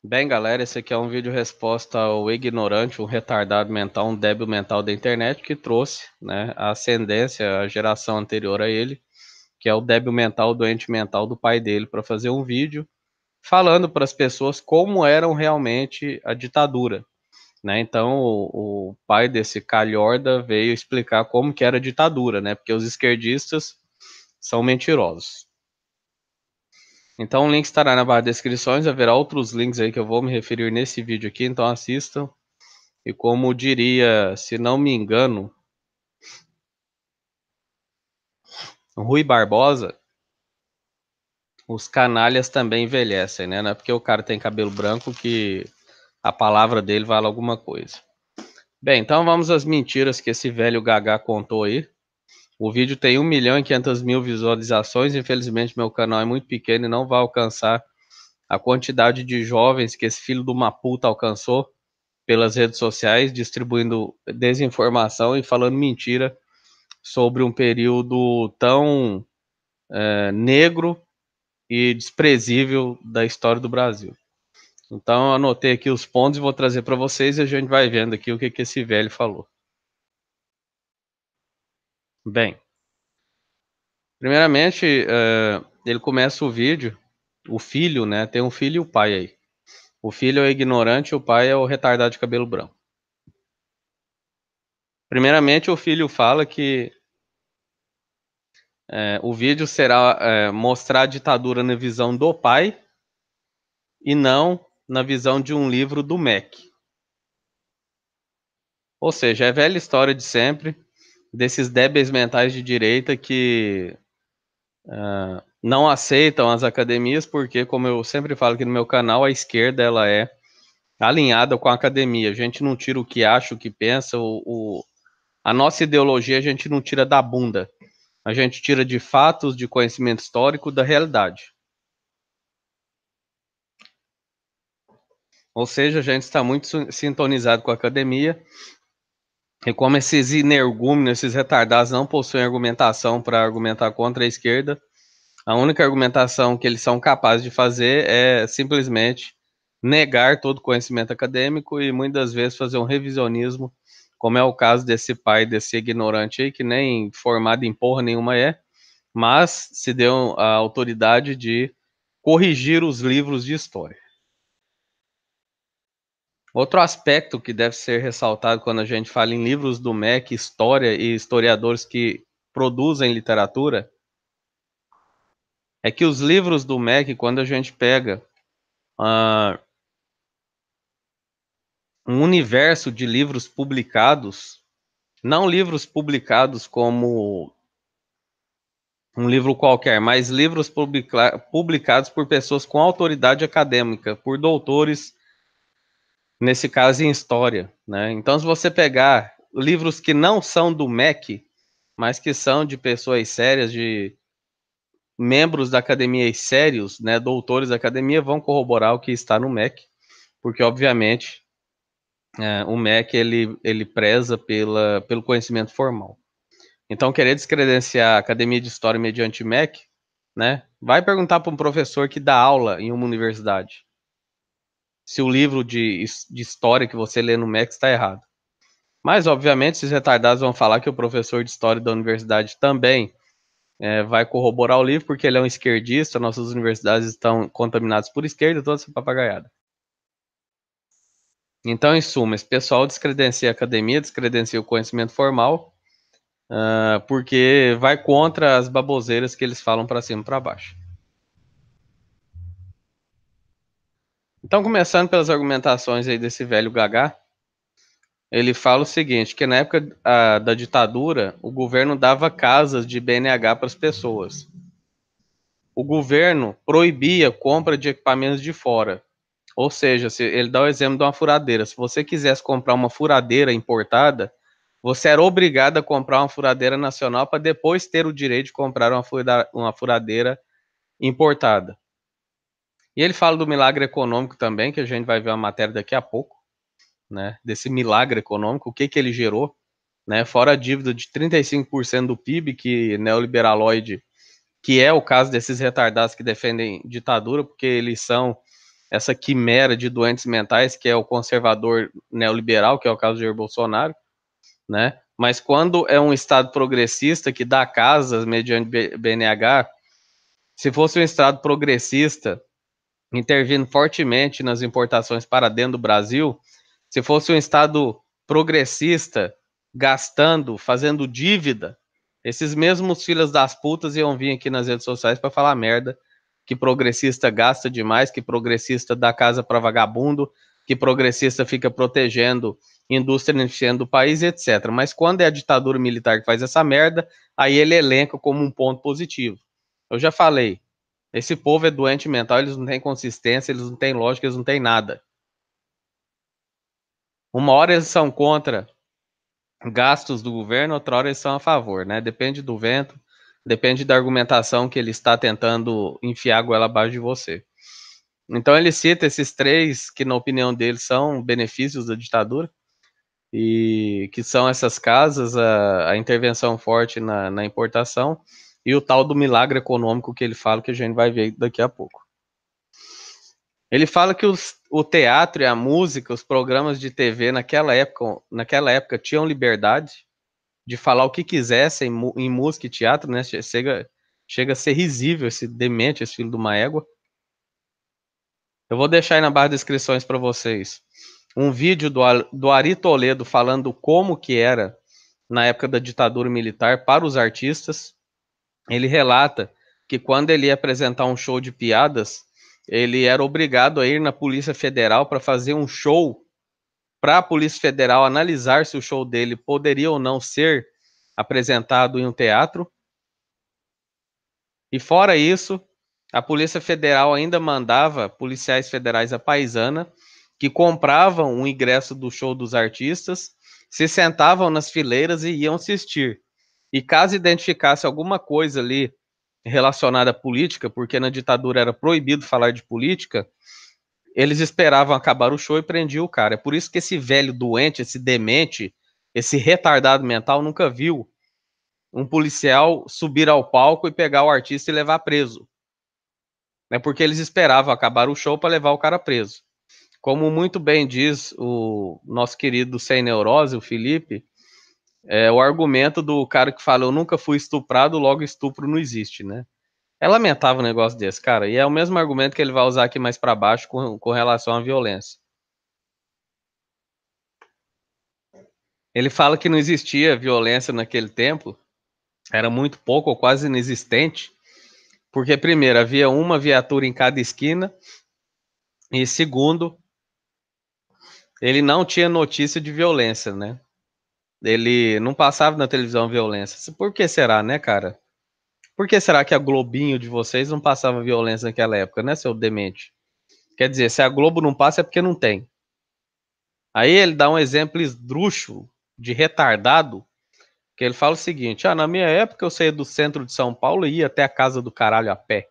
Bem, galera, esse aqui é um vídeo resposta ao ignorante, um retardado mental, um débil mental da internet que trouxe, né, a ascendência, a geração anterior a ele, que é o débil mental, o doente mental do pai dele, para fazer um vídeo falando para as pessoas como eram realmente a ditadura, né? Então, o pai desse calhorda veio explicar como que era a ditadura, né? Porque os esquerdistas são mentirosos. Então o link estará na barra de descrições, haverá outros links aí que eu vou me referir nesse vídeo aqui, então assistam. E como diria, se não me engano, Rui Barbosa, os canalhas também envelhecem, né? Não é porque o cara tem cabelo branco que a palavra dele vale alguma coisa. Bem, então vamos às mentiras que esse velho Gagá contou aí. O vídeo tem 1.500.000 visualizações, infelizmente meu canal é muito pequeno e não vai alcançar a quantidade de jovens que esse filho de uma puta alcançou pelas redes sociais, distribuindo desinformação e falando mentira sobre um período tão negro e desprezível da história do Brasil. Então eu anotei aqui os pontos e vou trazer para vocês e a gente vai vendo aqui o que esse velho falou. Bem, primeiramente, ele começa o vídeo, o filho, né, tem um filho e o pai aí. O filho é o ignorante e o pai é o retardado de cabelo branco. Primeiramente, o filho fala que o vídeo será mostrar a ditadura na visão do pai e não na visão de um livro do MEC. Ou seja, é a velha história de sempre, desses débeis mentais de direita que não aceitam as academias, porque, como eu sempre falo aqui no meu canal, a esquerda ela é alinhada com a academia. A gente não tira o que acha, o que pensa, a nossa ideologia a gente não tira da bunda. A gente tira de fatos, de conhecimento histórico, da realidade. Ou seja, a gente está muito sintonizado com a academia. E como esses energúmenos, esses retardados não possuem argumentação para argumentar contra a esquerda, a única argumentação que eles são capazes de fazer é simplesmente negar todo conhecimento acadêmico e muitas vezes fazer um revisionismo, como é o caso desse pai, desse ignorante aí, que nem formado em porra nenhuma é, mas se deu a autoridade de corrigir os livros de história. Outro aspecto que deve ser ressaltado quando a gente fala em livros do MEC, história e historiadores que produzem literatura, é que os livros do MEC, quando a gente pega uh, um universo de livros publicados, não livros publicados como um livro qualquer, mas livros publicados por pessoas com autoridade acadêmica, por doutores, nesse caso em história, né? Então, se você pegar livros que não são do MEC, mas que são de pessoas sérias, de membros da academia sérios, né, doutores da academia, vão corroborar o que está no MEC, porque, obviamente, o MEC ele preza pelo conhecimento formal. Então, querer descredenciar a academia de história mediante MEC, né, vai perguntar para um professor que dá aula em uma universidade se o livro de história que você lê no MEC está errado. Mas, obviamente, esses retardados vão falar que o professor de história da universidade também vai corroborar o livro, porque ele é um esquerdista, nossas universidades estão contaminadas por esquerda, toda essa papagaiada. Então, em suma, esse pessoal descredencia a academia, descredencia o conhecimento formal, porque vai contra as baboseiras que eles falam para cima e para baixo. Então, começando pelas argumentações aí desse velho Gagá, ele fala o seguinte, que na época da ditadura, o governo dava casas de BNH para as pessoas. O governo proibia compra de equipamentos de fora. Ou seja, ele dá o exemplo de uma furadeira. Se você quisesse comprar uma furadeira importada, você era obrigado a comprar uma furadeira nacional para depois ter o direito de comprar uma furadeira importada. E ele fala do milagre econômico também, que a gente vai ver uma matéria daqui a pouco, né? Desse milagre econômico, o que ele gerou, né? Fora a dívida de 35% do PIB que neoliberaloide, que é o caso desses retardados que defendem ditadura, porque eles são essa quimera de doentes mentais, que é o conservador neoliberal, que é o caso de Jair Bolsonaro, né? Mas quando é um Estado progressista que dá casas mediante BNH, se fosse um Estado progressista intervindo fortemente nas importações para dentro do Brasil, se fosse um Estado progressista gastando, fazendo dívida, esses mesmos filhos das putas iam vir aqui nas redes sociais para falar merda, que progressista gasta demais, que progressista dá casa para vagabundo, que progressista fica protegendo indústria ineficiente do país, etc. Mas quando é a ditadura militar que faz essa merda, aí ele elenca como um ponto positivo. Eu já falei, esse povo é doente mental, eles não têm consistência, eles não têm lógica, eles não têm nada. Uma hora eles são contra gastos do governo, outra hora eles são a favor, né? Depende do vento, depende da argumentação que ele está tentando enfiar a goela abaixo de você. Então ele cita esses três que, na opinião dele, são benefícios da ditadura, e que são essas casas, a intervenção forte na importação e o tal do milagre econômico que ele fala, que a gente vai ver daqui a pouco. Ele fala que o teatro e a música, os programas de TV naquela época tinham liberdade de falar o que quisessem em música e teatro, né? Chega a ser risível esse demente, esse filho de uma égua. Eu vou deixar aí na barra de descrições para vocês um vídeo do Ari Toledo falando como que era na época da ditadura militar para os artistas. Ele relata que quando ele ia apresentar um show de piadas, ele era obrigado a ir na Polícia Federal para fazer um show, para a Polícia Federal analisar se o show dele poderia ou não ser apresentado em um teatro. E fora isso, a Polícia Federal ainda mandava policiais federais à paisana que compravam o ingresso do show dos artistas, se sentavam nas fileiras e iam assistir. E caso identificasse alguma coisa ali relacionada à política, porque na ditadura era proibido falar de política, eles esperavam acabar o show e prendiam o cara. É por isso que esse velho doente, esse demente, esse retardado mental nunca viu um policial subir ao palco e pegar o artista e levar preso. É porque eles esperavam acabar o show para levar o cara preso. Como muito bem diz o nosso querido sem neurose, o Felipe, é o argumento do cara que fala: eu nunca fui estuprado, logo estupro não existe, né? É lamentável um negócio desse, cara. E é o mesmo argumento que ele vai usar aqui mais para baixo com relação à violência. Ele fala que não existia violência naquele tempo, era muito pouco ou quase inexistente, porque, primeiro, havia uma viatura em cada esquina, e segundo, ele não tinha notícia de violência, né? Ele não passava na televisão violência. Por que será, né, cara? Por que será que a Globinho de vocês não passava violência naquela época, né, seu demente? Quer dizer, se a Globo não passa é porque não tem. Aí ele dá um exemplo esdrúxulo de retardado, que ele fala o seguinte: na minha época eu saía do centro de São Paulo e ia até a casa do caralho a pé.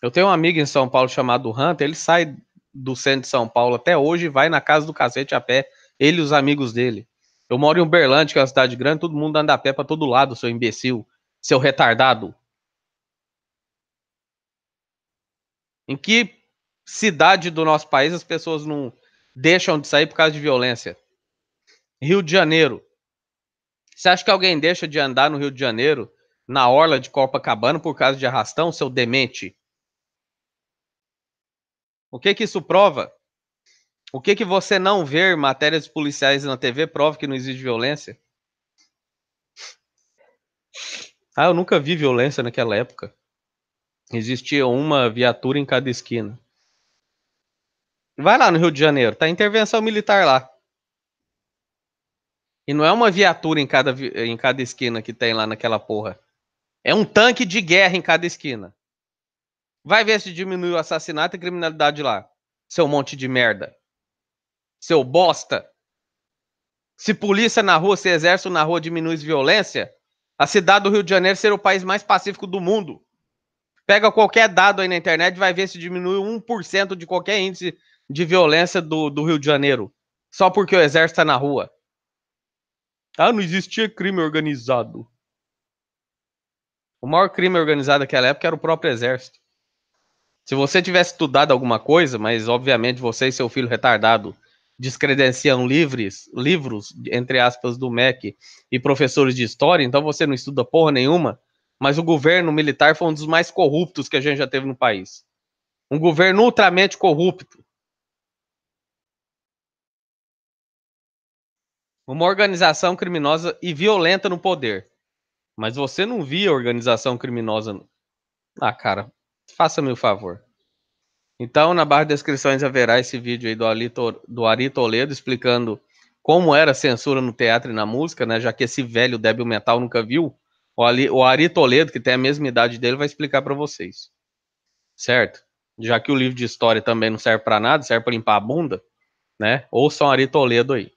Eu tenho um amigo em São Paulo chamado Hunter, ele sai do centro de São Paulo até hoje e vai na casa do cacete a pé, ele e os amigos dele. Eu moro em Uberlândia, que é uma cidade grande, todo mundo anda a pé pra todo lado, seu imbecil, seu retardado. Em que cidade do nosso país as pessoas não deixam de sair por causa de violência? Rio de Janeiro. Você acha que alguém deixa de andar no Rio de Janeiro, na orla de Copacabana, por causa de arrastão, seu demente? O que que isso prova? O que que você não ver matérias policiais na TV prova que não existe violência? Eu nunca vi violência naquela época. Existia uma viatura em cada esquina. Vai lá no Rio de Janeiro, tá intervenção militar lá. E não é uma viatura em cada esquina que tem lá naquela porra. É um tanque de guerra em cada esquina. Vai ver se diminui o assassinato e criminalidade lá. Seu monte de merda. Seu bosta. Se polícia na rua, se exército na rua diminui violência, a cidade do Rio de Janeiro será o país mais pacífico do mundo. Pega qualquer dado aí na internet e vai ver se diminui 1% de qualquer índice de violência do Rio de Janeiro. Só porque o exército está na rua. Não existia crime organizado. O maior crime organizado naquela época era o próprio exército. Se você tivesse estudado alguma coisa, mas obviamente você e seu filho retardado descredenciam livros, entre aspas, do MEC e professores de história, então você não estuda porra nenhuma, mas o governo militar foi um dos mais corruptos que a gente já teve no país. Um governo ultramente corrupto. Uma organização criminosa e violenta no poder. Mas você não via organização criminosa. Ah, cara, faça-me o favor. Então, na barra de descrições haverá esse vídeo aí do Ari Toledo explicando como era a censura no teatro e na música, né? Já que esse velho débil mental nunca viu. O Ari Toledo, que tem a mesma idade dele, vai explicar para vocês. Certo? Já que o livro de história também não serve para nada, serve para limpar a bunda, né? Ouçam o Ari Toledo aí.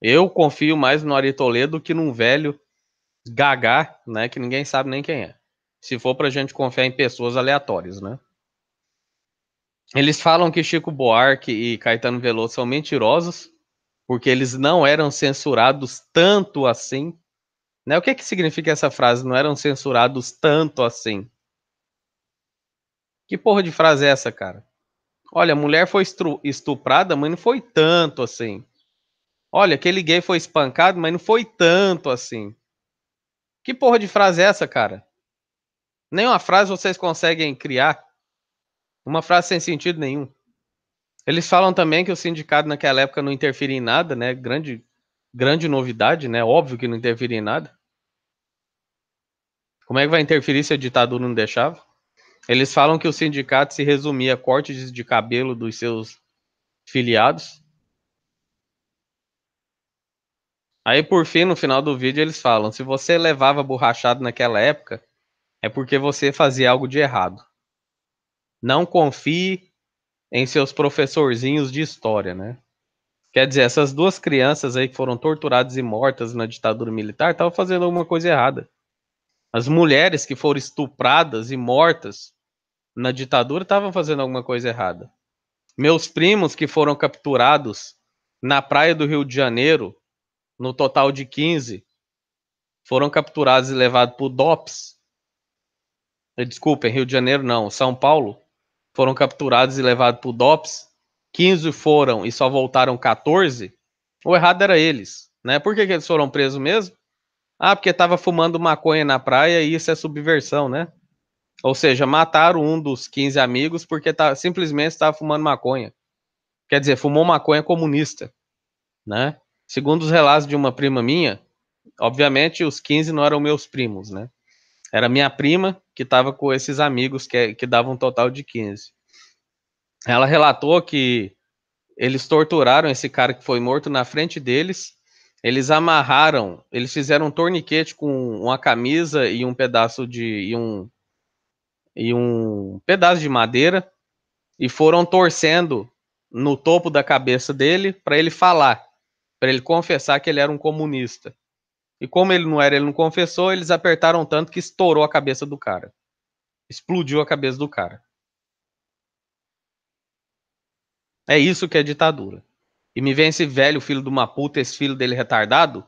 Eu confio mais no Ari Toledo que num velho gagá, né? Que ninguém sabe nem quem é. Se for pra gente confiar em pessoas aleatórias, né? Eles falam que Chico Buarque e Caetano Veloso são mentirosos, porque eles não eram censurados tanto assim. Né? O que significa essa frase? Não eram censurados tanto assim. Que porra de frase é essa, cara? Olha, a mulher foi estuprada, mas não foi tanto assim. Olha, aquele gay foi espancado, mas não foi tanto assim. Que porra de frase é essa, cara? Nenhuma frase vocês conseguem criar. Uma frase sem sentido nenhum. Eles falam também que o sindicato naquela época não interferia em nada, né? Grande novidade, né? Óbvio que não interferia em nada. Como é que vai interferir se a ditadura não deixava? Eles falam que o sindicato se resumia a cortes de cabelo dos seus filiados. Aí, por fim, no final do vídeo, eles falam: se você levava borrachado naquela época, é porque você fazia algo de errado. Não confie em seus professorzinhos de história, né? Quer dizer, essas duas crianças aí que foram torturadas e mortas na ditadura militar estavam fazendo alguma coisa errada. As mulheres que foram estupradas e mortas na ditadura estavam fazendo alguma coisa errada. Meus primos que foram capturados na praia do Rio de Janeiro, no total de 15, foram capturados e levados para o DOPS. Desculpem, Rio de Janeiro não, São Paulo. Foram capturados e levados para o DOPS. 15 foram e só voltaram 14. O errado era eles, né? Por que eles foram presos mesmo? Ah, porque estava fumando maconha na praia e isso é subversão, né? Ou seja, mataram um dos 15 amigos porque simplesmente estava fumando maconha. Quer dizer, fumou maconha comunista, né? Segundo os relatos de uma prima minha, obviamente os 15 não eram meus primos, né? Era minha prima que estava com esses amigos que davam um total de 15. Ela relatou que eles torturaram esse cara que foi morto na frente deles. Eles amarraram, eles fizeram um torniquete com uma camisa e um pedaço e um pedaço de madeira e foram torcendo no topo da cabeça dele para ele falar, para ele confessar que ele era um comunista. E como ele não era, ele não confessou, eles apertaram tanto que estourou a cabeça do cara. Explodiu a cabeça do cara. É isso que é ditadura. E me vem esse velho filho de uma puta, esse filho dele retardado,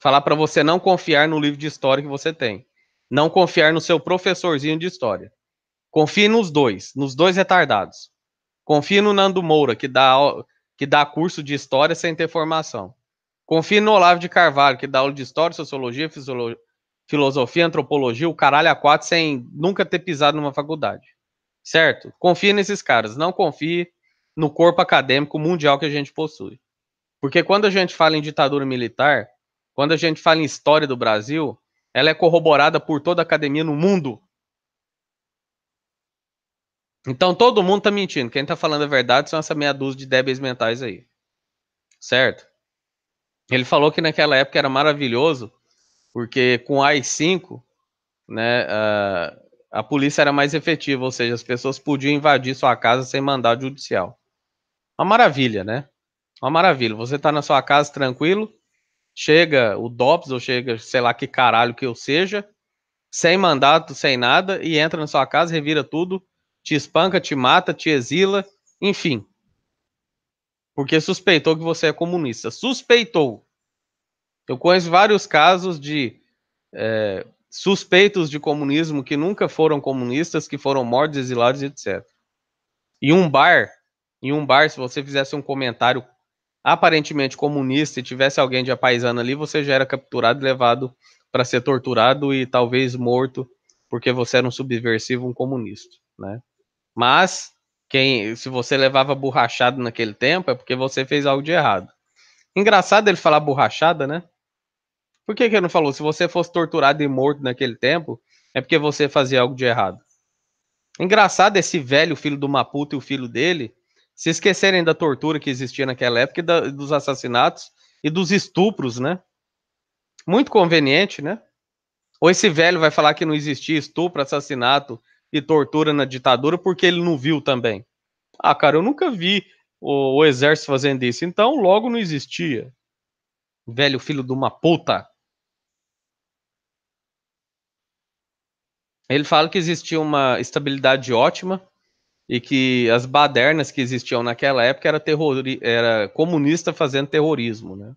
falar para você não confiar no livro de história que você tem. Não confiar no seu professorzinho de história. Confie nos dois retardados. Confie no Nando Moura, que dá curso de história sem ter formação. Confie no Olavo de Carvalho, que dá aula de história, sociologia, filosofia, antropologia, o caralho a quatro, sem nunca ter pisado numa faculdade. Certo? Confie nesses caras. Não confie no corpo acadêmico mundial que a gente possui. Porque quando a gente fala em ditadura militar, quando a gente fala em história do Brasil, ela é corroborada por toda a academia no mundo. Então todo mundo tá mentindo. Quem tá falando a verdade são essa meia dúzia de débeis mentais aí. Certo? Ele falou que naquela época era maravilhoso, porque com o AI-5, né, a polícia era mais efetiva, ou seja, as pessoas podiam invadir sua casa sem mandado judicial. Uma maravilha, né? Uma maravilha. Você tá na sua casa tranquilo, chega o DOPS ou chega, sei lá que caralho que eu seja, sem mandato, sem nada, e entra na sua casa, revira tudo, te espanca, te mata, te exila, enfim. Porque suspeitou que você é comunista. Suspeitou. Eu conheço vários casos de suspeitos de comunismo que nunca foram comunistas, que foram mortos, exilados, etc. Em um bar, se você fizesse um comentário aparentemente comunista e tivesse alguém de apaisando ali, você já era capturado e levado para ser torturado e talvez morto, porque você era um subversivo, um comunista, né? Mas se você levava borrachado naquele tempo é porque você fez algo de errado. Engraçado ele falar borrachada, né? Por que ele não falou? Se você fosse torturado e morto naquele tempo, é porque você fazia algo de errado. Engraçado esse velho filho do Maputo e o filho dele se esquecerem da tortura que existia naquela época e dos assassinatos e dos estupros, né? Muito conveniente, né? Ou esse velho vai falar que não existia estupro, assassinato e tortura na ditadura porque ele não viu também. Ah, cara, eu nunca vi o exército fazendo isso, então logo não existia. Velho filho de uma puta. Ele fala que existia uma estabilidade ótima e que as badernas que existiam naquela época era comunista fazendo terrorismo, né?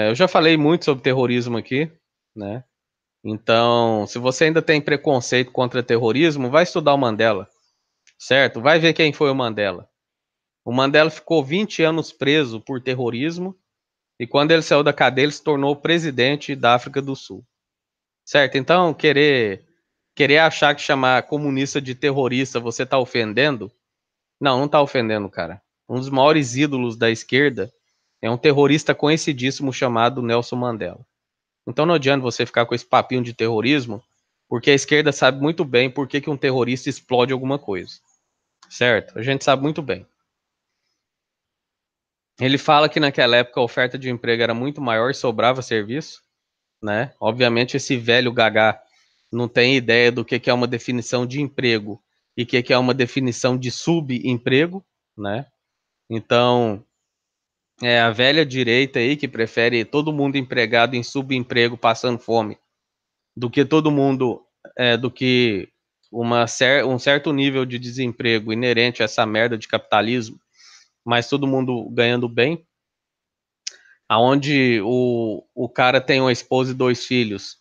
Eu já falei muito sobre terrorismo aqui, né? Então, se você ainda tem preconceito contra terrorismo, vai estudar o Mandela, certo? Vai ver quem foi o Mandela. O Mandela ficou 20 anos preso por terrorismo e quando ele saiu da cadeia, ele se tornou presidente da África do Sul, certo? Então, querer achar que chamar comunista de terrorista você está ofendendo? Não está ofendendo, cara. Um dos maiores ídolos da esquerda é um terrorista conhecidíssimo chamado Nelson Mandela. Então não adianta você ficar com esse papinho de terrorismo, porque a esquerda sabe muito bem por que um terrorista explode alguma coisa. Certo? A gente sabe muito bem. Ele fala que naquela época a oferta de emprego era muito maior e sobrava serviço, né? Obviamente esse velho gagá não tem ideia do que é uma definição de emprego e o que é uma definição de subemprego, né? Então, é a velha direita aí que prefere todo mundo empregado em subemprego passando fome do que todo mundo, do que um certo nível de desemprego inerente a essa merda de capitalismo, mas todo mundo ganhando bem, aonde o cara tem uma esposa e 2 filhos,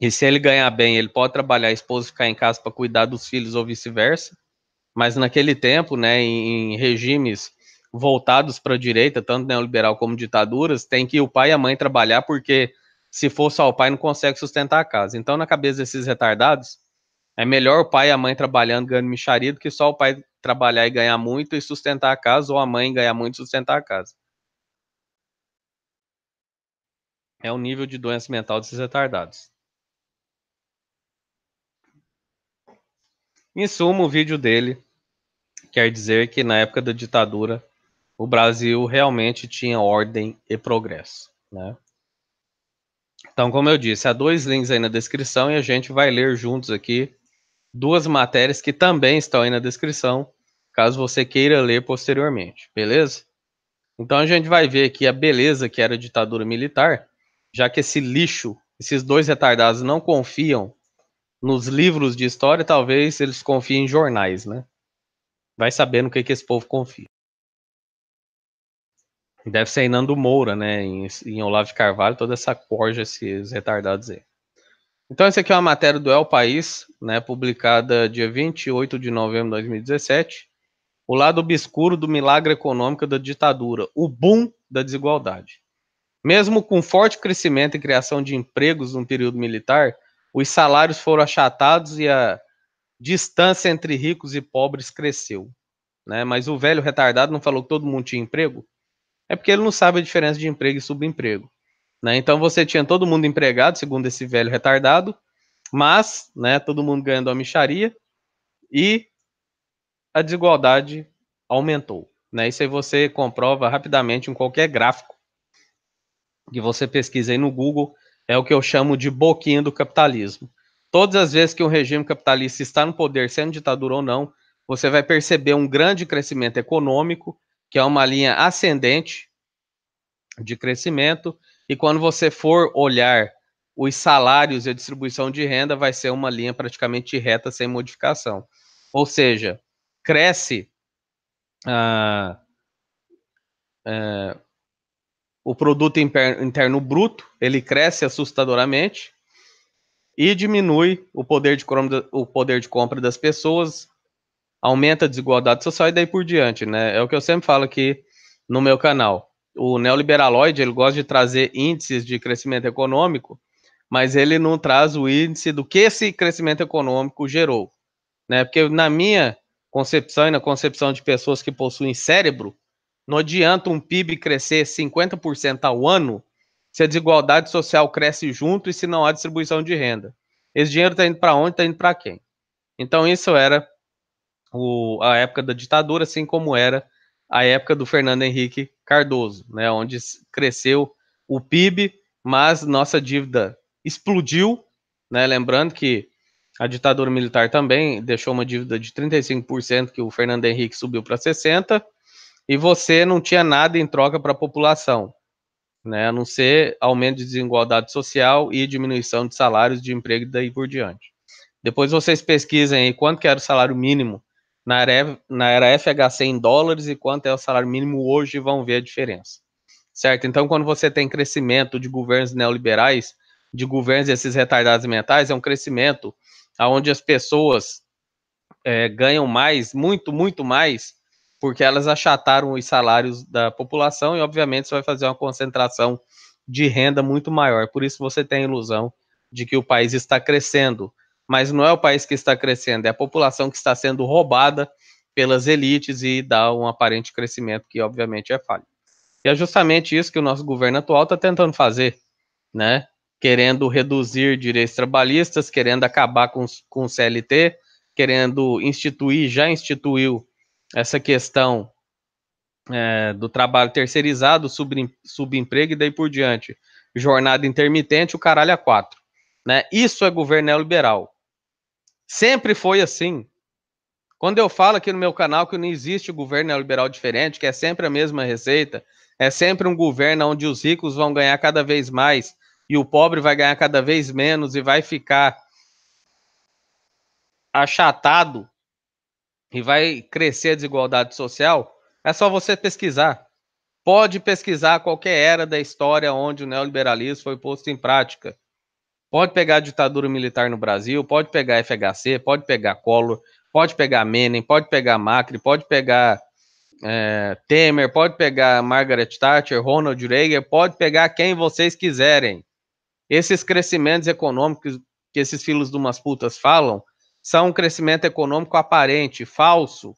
e se ele ganhar bem, ele pode trabalhar, a esposa ficar em casa para cuidar dos filhos ou vice-versa, mas naquele tempo, né, em regimes voltados para a direita, tanto neoliberal como ditaduras, tem que o pai e a mãe trabalhar porque se for só o pai não consegue sustentar a casa. Então, na cabeça desses retardados, é melhor o pai e a mãe trabalhando ganhando mixaria do que só o pai trabalhar e ganhar muito e sustentar a casa, ou a mãe ganhar muito e sustentar a casa. É o nível de doença mental desses retardados. Em suma, o vídeo dele quer dizer que na época da ditadura o Brasil realmente tinha ordem e progresso, né? Então, como eu disse, há 2 links aí na descrição e a gente vai ler juntos aqui 2 matérias que também estão aí na descrição, caso você queira ler posteriormente, beleza? Então a gente vai ver aqui a beleza que era a ditadura militar, já que esse lixo, esses 2 retardados não confiam nos livros de história, talvez eles confiem em jornais, né? Vai sabendo o que esse povo confia. Deve ser em Nando Moura, né? Em Olavo de Carvalho, toda essa corja, esses retardados aí. Então, essa aqui é uma matéria do El País, né? Publicada dia 28 de novembro de 2017. O lado obscuro do milagre econômico da ditadura, o boom da desigualdade. Mesmo com forte crescimento e criação de empregos no período militar, os salários foram achatados e a distância entre ricos e pobres cresceu, né? Mas o velho retardado não falou que todo mundo tinha emprego? É porque ele não sabe a diferença de emprego e subemprego, né? Então você tinha todo mundo empregado, segundo esse velho retardado, mas, né, todo mundo ganhando a mixaria e a desigualdade aumentou, né? Isso aí você comprova rapidamente em qualquer gráfico que você pesquisa aí no Google, é o que eu chamo de boquinha do capitalismo. Todas as vezes que um regime capitalista está no poder, sendo ditadura ou não, você vai perceber um grande crescimento econômico, que é uma linha ascendente de crescimento, e quando você for olhar os salários e a distribuição de renda, vai ser uma linha praticamente reta, sem modificação. Ou seja, cresce ah, o produto interno bruto, ele cresce assustadoramente, e diminui o poder de compra das pessoas, aumenta a desigualdade social e daí por diante, né? É o que eu sempre falo aqui no meu canal. O neoliberaloide, ele gosta de trazer índices de crescimento econômico, mas ele não traz o índice do que esse crescimento econômico gerou, né? Porque na minha concepção e na concepção de pessoas que possuem cérebro, não adianta um PIB crescer 50% ao ano se a desigualdade social cresce junto e se não há distribuição de renda. Esse dinheiro está indo para onde? Está indo para quem? Então isso era a época da ditadura, assim como era a época do Fernando Henrique Cardoso, né, onde cresceu o PIB, mas nossa dívida explodiu, né, lembrando que a ditadura militar também deixou uma dívida de 35% que o Fernando Henrique subiu para 60%, e você não tinha nada em troca para a população, né, a não ser aumento de desigualdade social e diminuição de salários de emprego e daí por diante. Depois vocês pesquisem aí quanto que era o salário mínimo na era FHC em dólares e quanto é o salário mínimo hoje, vão ver a diferença. Certo? Então, quando você tem crescimento de governos neoliberais, de governos desses retardados mentais, é um crescimento onde as pessoas ganham mais, muito, muito mais, porque elas achataram os salários da população e, obviamente, isso vai fazer uma concentração de renda muito maior. Por isso você tem a ilusão de que o país está crescendo. Mas não é o país que está crescendo, é a população que está sendo roubada pelas elites e dá um aparente crescimento que, obviamente, é falho. E é justamente isso que o nosso governo atual está tentando fazer, né? Querendo reduzir direitos trabalhistas, querendo acabar com o CLT, querendo instituir, já instituiu essa questão do trabalho terceirizado, subemprego e daí por diante. Jornada intermitente, o caralho a quatro. Né? Isso é governo neoliberal. Sempre foi assim. Quando eu falo aqui no meu canal que não existe governo neoliberal diferente, que é sempre a mesma receita, é sempre um governo onde os ricos vão ganhar cada vez mais e o pobre vai ganhar cada vez menos e vai ficar achatado e vai crescer a desigualdade social, é só você pesquisar. Pode pesquisar qualquer era da história onde o neoliberalismo foi posto em prática. Pode pegar a ditadura militar no Brasil, pode pegar FHC, pode pegar Collor, pode pegar Menem, pode pegar Macri, pode pegar Temer, pode pegar Margaret Thatcher, Ronald Reagan, pode pegar quem vocês quiserem. Esses crescimentos econômicos que esses filhos de umas putas falam são um crescimento econômico aparente, falso,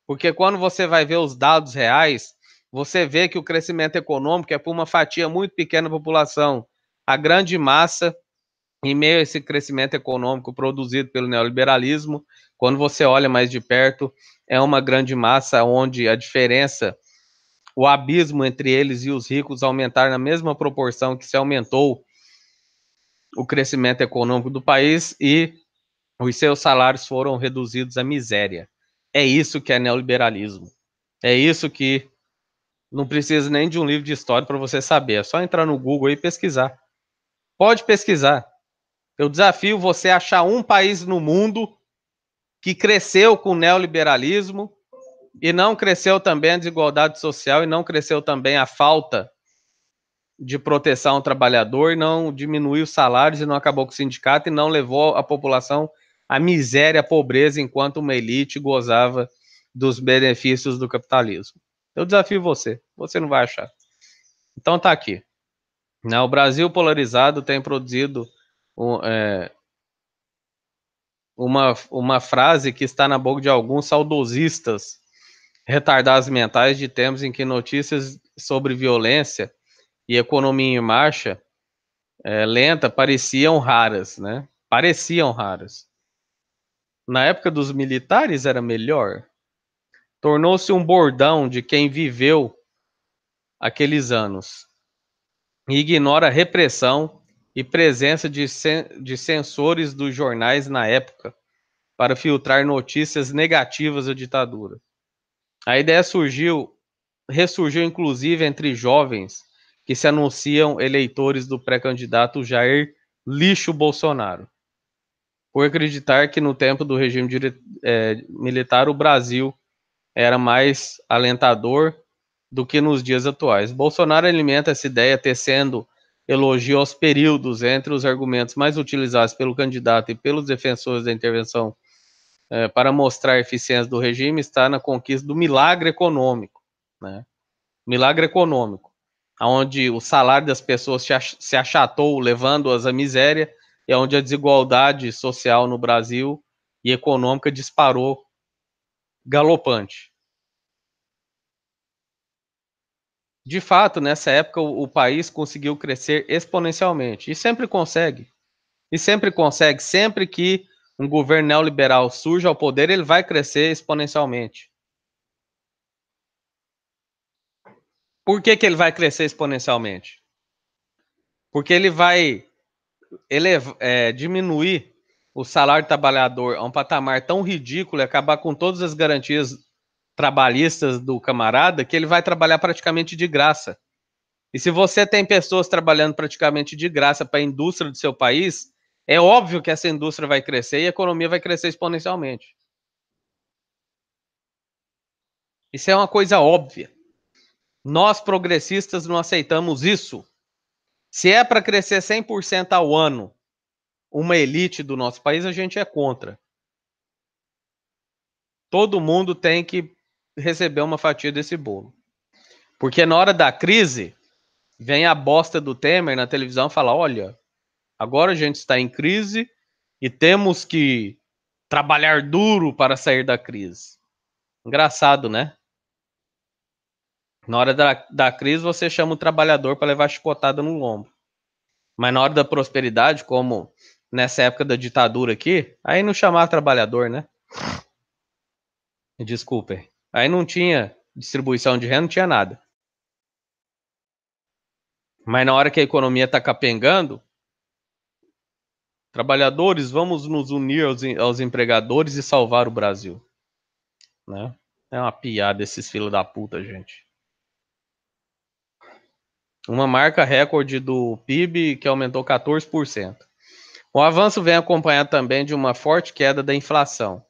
porque quando você vai ver os dados reais, você vê que o crescimento econômico é por uma fatia muito pequena da população. A grande massa, em meio a esse crescimento econômico produzido pelo neoliberalismo, quando você olha mais de perto, é uma grande massa onde a diferença, o abismo entre eles e os ricos aumentar na mesma proporção que se aumentou o crescimento econômico do país e os seus salários foram reduzidos à miséria. É isso que é neoliberalismo. É isso que não precisa nem de um livro de história para você saber. É só entrar no Google e pesquisar. Pode pesquisar. Eu desafio você a achar um país no mundo que cresceu com o neoliberalismo e não cresceu também a desigualdade social e não cresceu também a falta de proteção ao trabalhador, e não diminuiu os salários e não acabou com o sindicato e não levou a população à miséria, à pobreza, enquanto uma elite gozava dos benefícios do capitalismo. Eu desafio você, você não vai achar. Então tá aqui. O Brasil polarizado tem produzido uma frase que está na boca de alguns saudosistas retardados mentais de tempos em que notícias sobre violência e economia em marcha lenta pareciam raras, né? Pareciam raras. Na época dos militares era melhor. Tornou-se um bordão de quem viveu aqueles anos e ignora a repressão e presença de censores dos jornais na época para filtrar notícias negativas da ditadura. A ideia ressurgiu inclusive entre jovens que se anunciam eleitores do pré-candidato Jair Lixo Bolsonaro, por acreditar que no tempo do regime militar o Brasil era mais alentador do que nos dias atuais. Bolsonaro alimenta essa ideia tecendo elogiou os períodos entre os argumentos mais utilizados pelo candidato e pelos defensores da intervenção para mostrar a eficiência do regime está na conquista do milagre econômico, né? Milagre econômico, onde o salário das pessoas se achatou, levando-as à miséria, e onde a desigualdade social no Brasil e econômica disparou galopante. De fato, nessa época, o país conseguiu crescer exponencialmente, e sempre consegue. E sempre consegue, sempre que um governo neoliberal surge ao poder, ele vai crescer exponencialmente. Por que ele vai crescer exponencialmente? Porque ele vai diminuir o salário do trabalhador a um patamar tão ridículo e acabar com todas as garantias trabalhistas do camarada, que ele vai trabalhar praticamente de graça. E se você tem pessoas trabalhando praticamente de graça para a indústria do seu país, é óbvio que essa indústria vai crescer e a economia vai crescer exponencialmente. Isso é uma coisa óbvia. Nós, progressistas, não aceitamos isso. Se é para crescer 100% ao ano uma elite do nosso país, a gente é contra. Todo mundo tem que receber uma fatia desse bolo. Porque na hora da crise, vem a bosta do Temer na televisão e fala: olha, agora a gente está em crise e temos que trabalhar duro para sair da crise. Engraçado, né? Na hora da crise, você chama o trabalhador para levar chicotada no ombro. Mas na hora da prosperidade, como nessa época da ditadura aqui, aí não chamava trabalhador, né? Desculpem. Aí não tinha distribuição de renda, não tinha nada. Mas na hora que a economia está capengando, trabalhadores, vamos nos unir aos empregadores e salvar o Brasil. Né? É uma piada esses filhos da puta, gente. Uma marca recorde do PIB que aumentou 14%. O avanço vem acompanhado também de uma forte queda da inflação.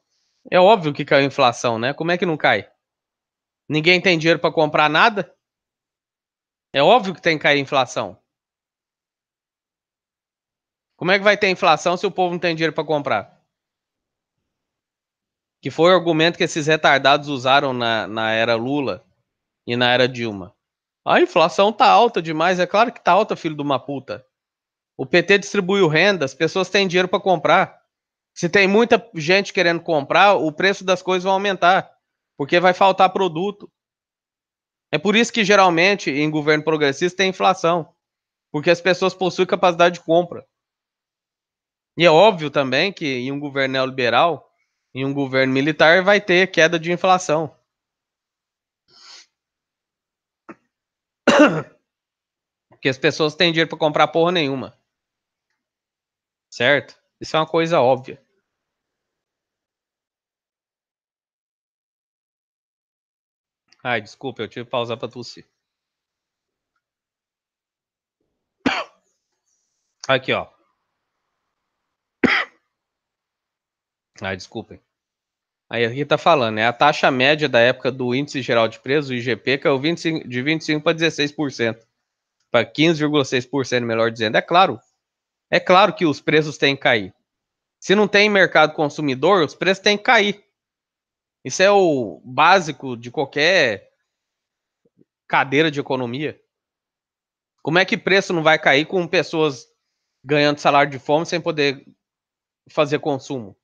É óbvio que caiu a inflação, né? Como é que não cai? Ninguém tem dinheiro para comprar nada? É óbvio que tem que cair a inflação. Como é que vai ter inflação se o povo não tem dinheiro para comprar? Que foi o argumento que esses retardados usaram na era Lula e na era Dilma. A inflação tá alta demais, é claro que tá alta, filho de uma puta. O PT distribuiu renda, as pessoas têm dinheiro para comprar. Se tem muita gente querendo comprar, o preço das coisas vai aumentar, porque vai faltar produto. É por isso que geralmente em governo progressista tem inflação, porque as pessoas possuem capacidade de compra. E é óbvio também que em um governo neoliberal, em um governo militar, vai ter queda de inflação. Porque as pessoas têm dinheiro para comprar porra nenhuma. Certo? Isso é uma coisa óbvia. Ai, desculpa, eu tive que pausar para tossir. Aqui, ó. Ai, desculpem. Aí aqui tá falando, né? A taxa média da época do Índice Geral de Preços, o IGP, caiu de 25% para 16%. Para 15,6%, melhor dizendo. É claro que os preços têm que cair. Se não tem mercado consumidor, os preços têm que cair. Isso é o básico de qualquer cadeira de economia. Como é que preço não vai cair com pessoas ganhando salário de fome sem poder fazer consumo?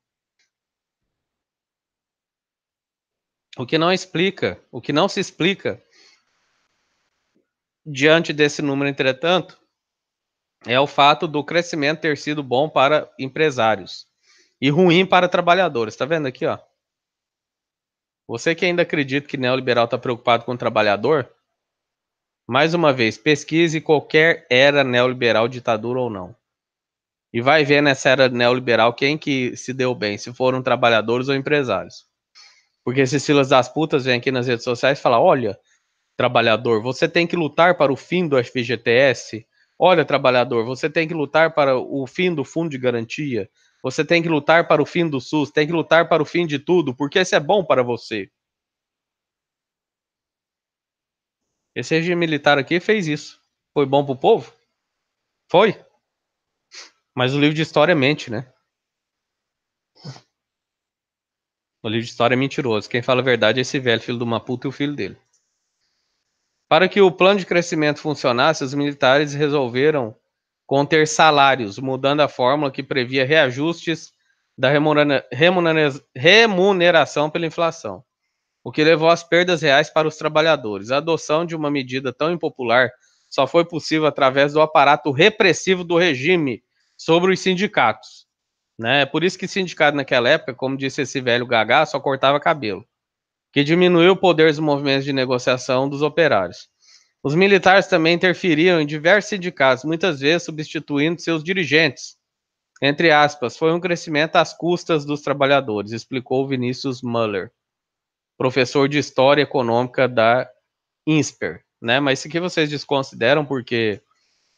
O que não explica, o que não se explica diante desse número, entretanto, é o fato do crescimento ter sido bom para empresários e ruim para trabalhadores. Tá vendo aqui, ó? Você que ainda acredita que neoliberal está preocupado com o trabalhador, mais uma vez, pesquise qualquer era neoliberal, ditadura ou não. E vai ver nessa era neoliberal quem que se deu bem, se foram trabalhadores ou empresários. Porque esses filas das putas vêm aqui nas redes sociais e falam: olha, trabalhador, você tem que lutar para o fim do FGTS. Olha, trabalhador, você tem que lutar para o fim do fundo de garantia. Você tem que lutar para o fim do SUS, tem que lutar para o fim de tudo, porque isso é bom para você. Esse regime militar aqui fez isso. Foi bom pro povo? Foi? Mas o livro de história mente, né? O livro de história é mentiroso. Quem fala a verdade é esse velho filho de uma puta e o filho dele. Para que o plano de crescimento funcionasse, os militares resolveram conter salários, mudando a fórmula que previa reajustes da remuneração pela inflação, o que levou às perdas reais para os trabalhadores. A adoção de uma medida tão impopular só foi possível através do aparato repressivo do regime sobre os sindicatos. Né? Por isso que sindicato naquela época, como disse esse velho Gagá, só cortava cabelo, que diminuiu o poder dos movimentos de negociação dos operários. Os militares também interferiam em diversos sindicatos, muitas vezes substituindo seus dirigentes. Entre aspas, foi um crescimento às custas dos trabalhadores, explicou Vinícius Müller, professor de História Econômica da INSPER. Né? Mas isso aqui vocês desconsideram porque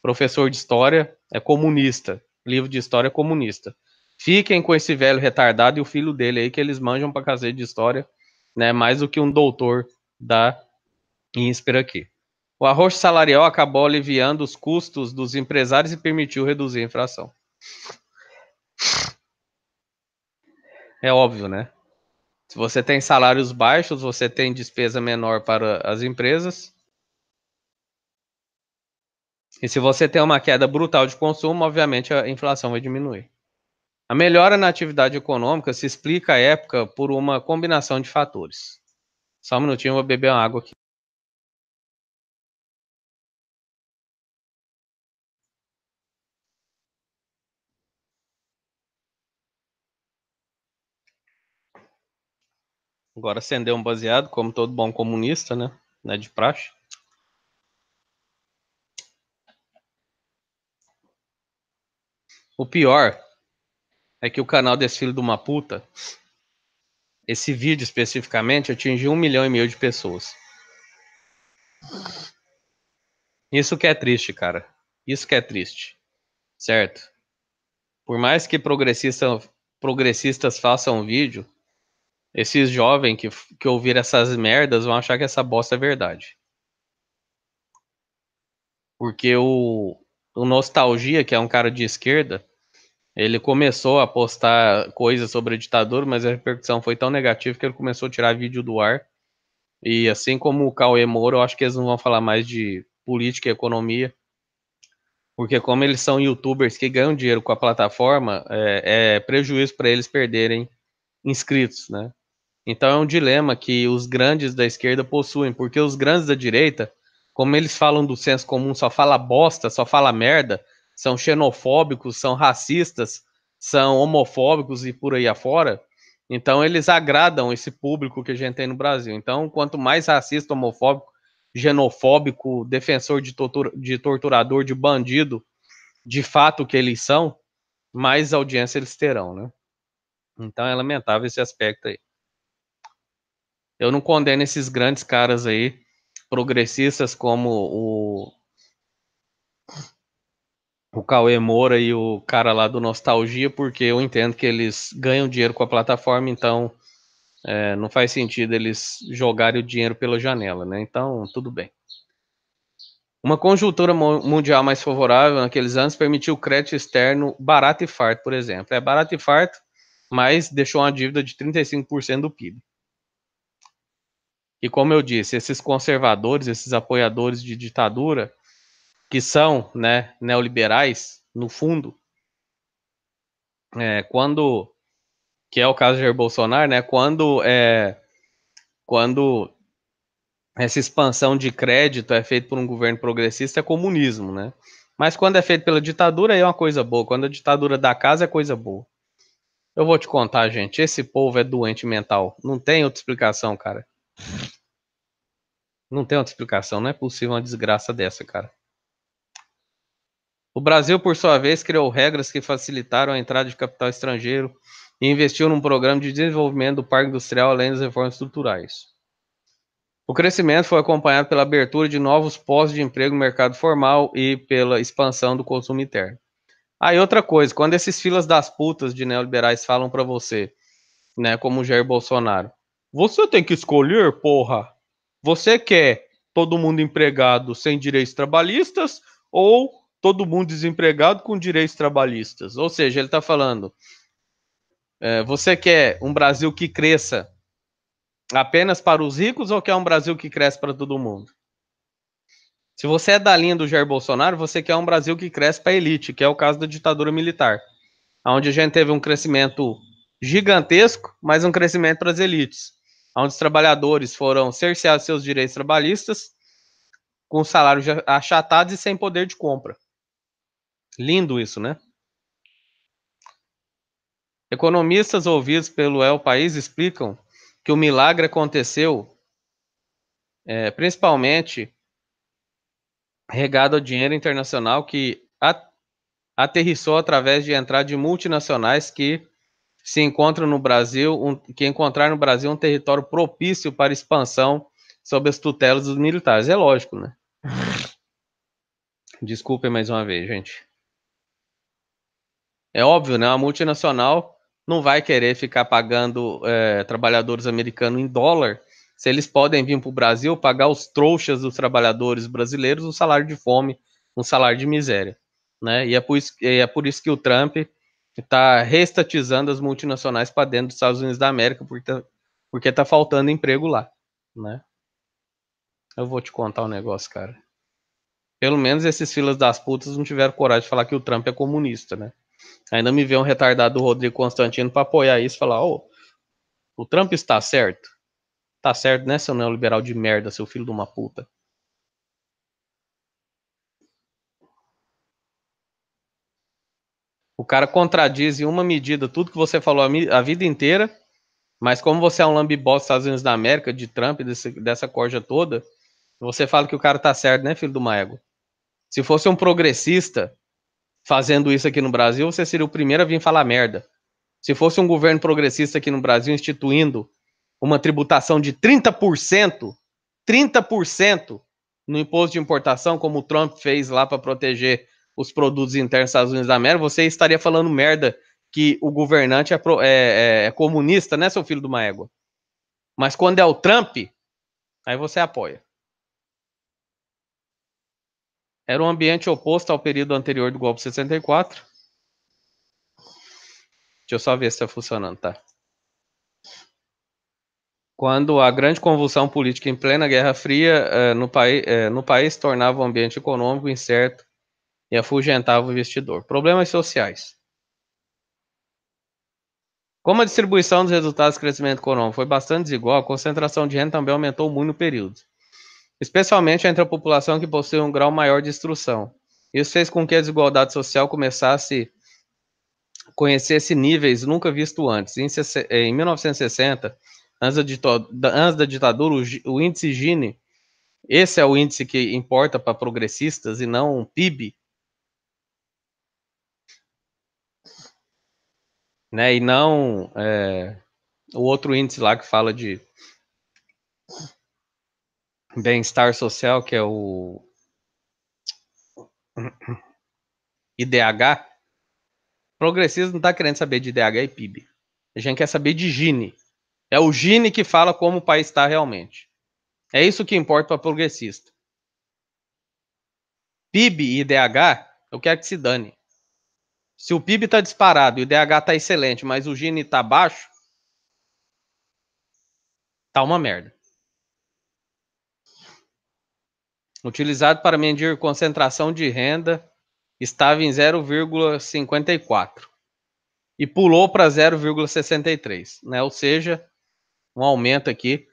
professor de História é comunista, livro de História é comunista. Fiquem com esse velho retardado e o filho dele aí, que eles manjam pra cacete de História, né? Mais do que um doutor da INSPER aqui. O arrocho salarial acabou aliviando os custos dos empresários e permitiu reduzir a inflação. É óbvio, né? Se você tem salários baixos, você tem despesa menor para as empresas. E se você tem uma queda brutal de consumo, obviamente a inflação vai diminuir. A melhora na atividade econômica se explica à época por uma combinação de fatores. Só um minutinho, eu vou beber uma água aqui. Agora acender um baseado, como todo bom comunista, né? Né, de praxe. O pior é que o canal desse filho de uma puta, esse vídeo especificamente, atingiu 1,5 milhão de pessoas. Isso que é triste, cara. Isso que é triste. Certo? Por mais que progressistas façam vídeo, esses jovens que ouviram essas merdas vão achar que essa bosta é verdade. Porque o Nostalgia, que é um cara de esquerda, ele começou a postar coisas sobre a ditadura, mas a repercussão foi tão negativa que ele começou a tirar vídeo do ar. E assim como o Cauê Moura, eu acho que eles não vão falar mais de política e economia, porque como eles são youtubers que ganham dinheiro com a plataforma, é prejuízo para eles perderem inscritos, né? Então é um dilema que os grandes da esquerda possuem, porque os grandes da direita, como eles falam do senso comum, só fala bosta, só fala merda, são xenofóbicos, são racistas, são homofóbicos e por aí afora. Então eles agradam esse público que a gente tem no Brasil. Então, quanto mais racista, homofóbico, xenofóbico, defensor de torturador, de bandido, de fato que eles são, mais audiência eles terão, né? Então é lamentável esse aspecto aí. Eu não condeno esses grandes caras aí, progressistas como o Cauê Moura e o cara lá do Nostalgia, porque eu entendo que eles ganham dinheiro com a plataforma, então não faz sentido eles jogarem o dinheiro pela janela, né? Então, tudo bem. Uma conjuntura mundial mais favorável naqueles anos permitiu o crédito externo barato e farto, por exemplo. É barato e farto, mas deixou uma dívida de 35% do PIB. E como eu disse, esses conservadores, esses apoiadores de ditadura, que são, né, neoliberais, no fundo, quando, que é o caso de Jair Bolsonaro, né, quando essa expansão de crédito é feita por um governo progressista, é comunismo, né? Mas quando é feito pela ditadura, aí é uma coisa boa. Quando a ditadura dá casa, é coisa boa. Eu vou te contar, gente, esse povo é doente mental. Não tem outra explicação, cara. Não tem outra explicação. Não é possível uma desgraça dessa, cara. O Brasil, por sua vez, criou regras que facilitaram a entrada de capital estrangeiro e investiu num programa de desenvolvimento do parque industrial além das reformas estruturais. O crescimento foi acompanhado pela abertura de novos postos de emprego no mercado formal e pela expansão do consumo interno. E outra coisa, quando esses filas das putas de neoliberais falam para você, né, como o Jair Bolsonaro, você tem que escolher, porra. Você quer todo mundo empregado sem direitos trabalhistas ou todo mundo desempregado com direitos trabalhistas. Ou seja, ele está falando, você quer um Brasil que cresça apenas para os ricos ou quer um Brasil que cresce para todo mundo? Se você é da linha do Jair Bolsonaro, você quer um Brasil que cresce para a elite, que é o caso da ditadura militar, onde a gente teve um crescimento gigantesco, mas um crescimento para as elites, onde os trabalhadores foram cerceados seus direitos trabalhistas, com salários achatados e sem poder de compra. Lindo isso, né? Economistas ouvidos pelo El País explicam que o milagre aconteceu principalmente regado ao dinheiro internacional que aterrissou através de entrada de multinacionais que se encontram no Brasil, que encontraram no Brasil um território propício para expansão sob as tutelas dos militares. É lógico, né? Desculpem mais uma vez, gente. É óbvio, né? A multinacional não vai querer ficar pagando trabalhadores americanos em dólar se eles podem vir para o Brasil pagar os trouxas dos trabalhadores brasileiros um salário de fome, um salário de miséria, né? E é por isso que o Trump está reestatizando as multinacionais para dentro dos Estados Unidos da América, porque tá faltando emprego lá, né? Eu vou te contar um negócio, cara. Pelo menos esses filhos das putas não tiveram coragem de falar que o Trump é comunista, né? Ainda me vê um retardado do Rodrigo Constantino para apoiar isso e falar: ô, o Trump está certo? Tá certo, né, seu neoliberal de merda, seu filho de uma puta. O cara contradiz em uma medida tudo que você falou a vida inteira, mas como você é um lambibosta dos Estados Unidos da América, de Trump, dessa corja toda, você fala que o cara tá certo, né, filho de uma égua? Se fosse um progressista fazendo isso aqui no Brasil, você seria o primeiro a vir falar merda. Se fosse um governo progressista aqui no Brasil instituindo uma tributação de 30% no imposto de importação, como o Trump fez lá para proteger os produtos internos dos Estados Unidos da América, você estaria falando merda que o governante é comunista, né, seu filho de uma égua? Mas quando é o Trump, aí você apoia. Era um ambiente oposto ao período anterior do golpe de 64. Deixa eu só ver se está funcionando, tá? Quando a grande convulsão política em plena Guerra Fria no país tornava o ambiente econômico incerto e afugentava o investidor. Problemas sociais. Como a distribuição dos resultados do crescimento econômico foi bastante desigual, a concentração de renda também aumentou muito no período, especialmente entre a população que possui um grau maior de instrução. Isso fez com que a desigualdade social começasse a conhecer níveis nunca vistos antes. Em 1960, antes da ditadura, o índice Gini, esse é o índice que importa para progressistas e não o PIB, né? E não o outro índice lá que fala de bem-estar social, que é o IDH. Progressismo não está querendo saber de IDH e PIB. A gente quer saber de Gini. É o Gini que fala como o país está realmente. É isso que importa para progressista. PIB e IDH, eu quero que se dane. Se o PIB está disparado e o IDH está excelente, mas o Gini está baixo, tá uma merda. Utilizado para medir concentração de renda, estava em 0,54 e pulou para 0,63, né? Ou seja, um aumento aqui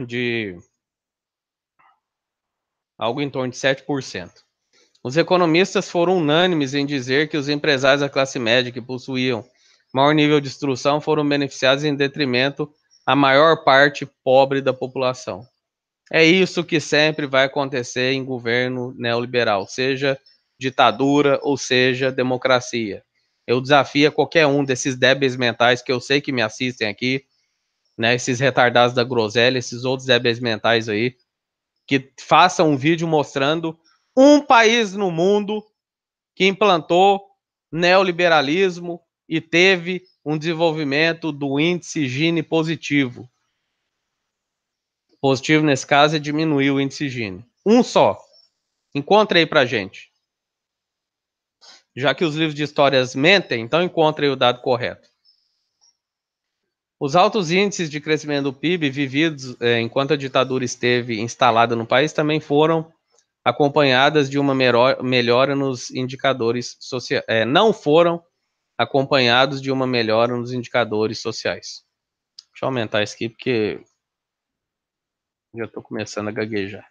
de algo em torno de 7%. Os economistas foram unânimes em dizer que os empresários da classe média que possuíam maior nível de instrução foram beneficiados em detrimento à maior parte pobre da população. É isso que sempre vai acontecer em governo neoliberal, seja ditadura ou seja democracia. Eu desafio qualquer um desses débeis mentais que eu sei que me assistem aqui, né, esses retardados da groselha, esses outros débeis mentais aí, que façam um vídeo mostrando um país no mundo que implantou neoliberalismo e teve um desenvolvimento do índice Gini positivo. Positivo nesse caso é diminuir o índice Gini. Um só. Encontre aí pra gente. Já que os livros de histórias mentem, então encontre aí o dado correto. Os altos índices de crescimento do PIB vividos enquanto a ditadura esteve instalada no país também foram acompanhadas de uma melhora nos indicadores sociais. Não foram acompanhados de uma melhora nos indicadores sociais. Deixa eu aumentar isso aqui porque já estou começando a gaguejar.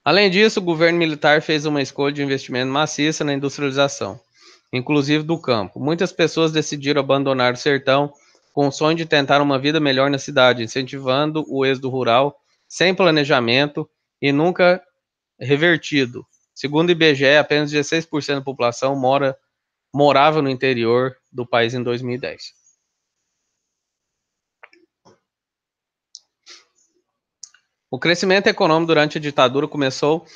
Além disso, o governo militar fez uma escolha de investimento maciça na industrialização, inclusive do campo. Muitas pessoas decidiram abandonar o sertão com o sonho de tentar uma vida melhor na cidade, incentivando o êxodo rural sem planejamento e nunca revertido. Segundo o IBGE, apenas 16% da população morava no interior do país em 2010. O crescimento econômico durante a ditadura começou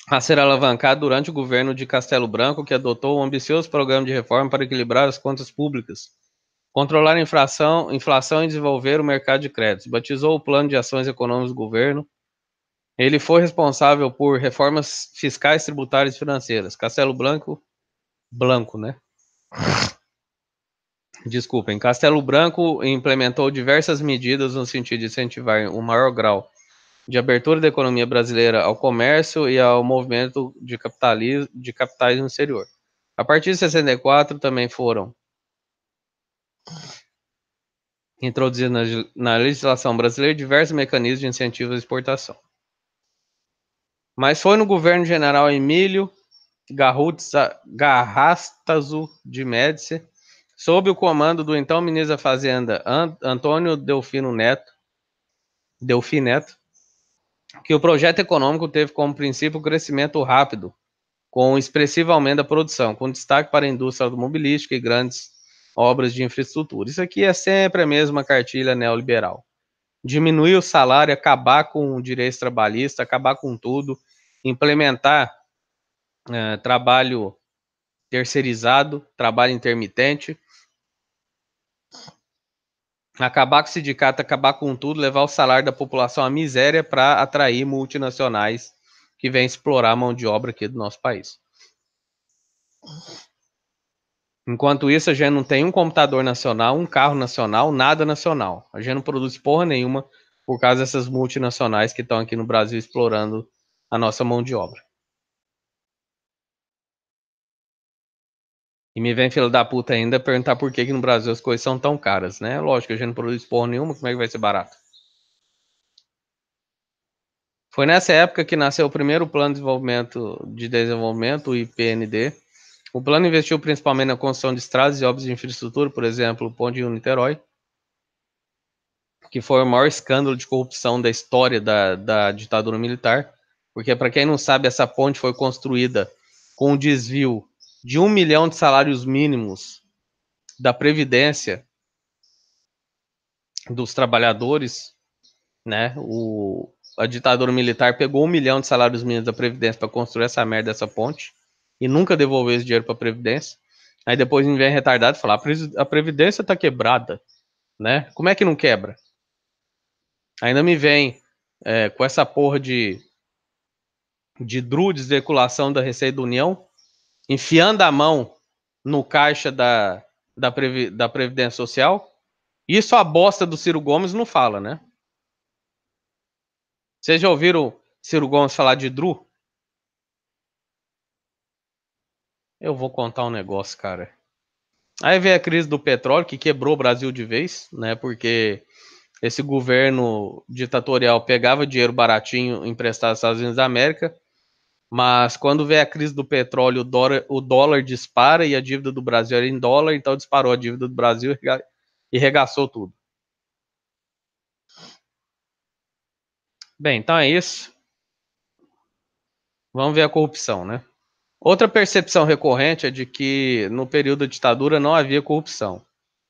a ser alavancado durante o governo de Castelo Branco, que adotou um ambicioso programa de reforma para equilibrar as contas públicas, controlar a inflação e desenvolver o mercado de créditos. Batizou o Plano de Ações Econômicas do governo. Ele foi responsável por reformas fiscais, tributárias e financeiras. Castelo Branco, né? Desculpem. Castelo Branco implementou diversas medidas no sentido de incentivar um maior grau de abertura da economia brasileira ao comércio e ao movimento de capitais no exterior. A partir de 64 também foram introduzidos na legislação brasileira diversos mecanismos de incentivo à exportação. Mas foi no governo general Emílio Garrastazu de Médici, sob o comando do então ministro da Fazenda Antônio Delfim Neto, que o projeto econômico teve como princípio o crescimento rápido, com expressivo aumento da produção, com destaque para a indústria automobilística e grandes obras de infraestrutura. Isso aqui é sempre a mesma cartilha neoliberal. Diminuir o salário, acabar com o direito trabalhista, acabar com tudo, implementar trabalho terceirizado, trabalho intermitente, acabar com o sindicato, acabar com tudo, levar o salário da população à miséria para atrair multinacionais que vêm explorar a mão de obra aqui do nosso país. Enquanto isso, a gente não tem um computador nacional, um carro nacional, nada nacional. A gente não produz porra nenhuma por causa dessas multinacionais que estão aqui no Brasil explorando a nossa mão de obra. E me vem filho da puta ainda perguntar por que no Brasil as coisas são tão caras, né? Lógico, a gente não produz porra nenhuma, como é que vai ser barato? Foi nessa época que nasceu o primeiro Plano de Desenvolvimento, o IPND. O plano investiu principalmente na construção de estradas e obras de infraestrutura, por exemplo, o Ponte Rio-Niterói, que foi o maior escândalo de corrupção da história da ditadura militar, porque, para quem não sabe, essa ponte foi construída com um desvio de 1 milhão de salários mínimos da Previdência dos trabalhadores, né? A ditadura militar pegou 1 milhão de salários mínimos da Previdência para construir essa merda dessa ponte e nunca devolveu esse dinheiro para a Previdência. Aí depois vem retardado e fala: a Previdência está quebrada, né? Como é que não quebra? Ainda me vem com essa porra de DRU, desveiculação da Receita da União, enfiando a mão no caixa da Previdência Social. Isso a bosta do Ciro Gomes não fala, né? Vocês já ouviram Ciro Gomes falar de DRU? Eu vou contar um negócio, cara. Aí veio a crise do petróleo, que quebrou o Brasil de vez, né? Porque esse governo ditatorial pegava dinheiro baratinho emprestado aos Estados Unidos da América, mas quando veio a crise do petróleo, o dólar dispara e a dívida do Brasil era em dólar, então disparou a dívida do Brasil e regaçou tudo. Bem, então é isso. Vamos ver a corrupção, né? Outra percepção recorrente é de que no período da ditadura não havia corrupção.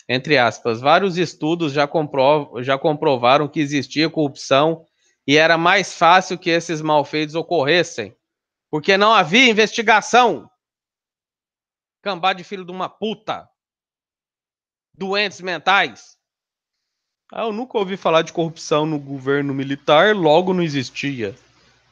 Entre aspas, vários estudos já comprovaram que existia corrupção e era mais fácil que esses malfeitos ocorressem, porque não havia investigação. Cambá de filho de uma puta. Doentes mentais. Ah, eu nunca ouvi falar de corrupção no governo militar, logo não existia.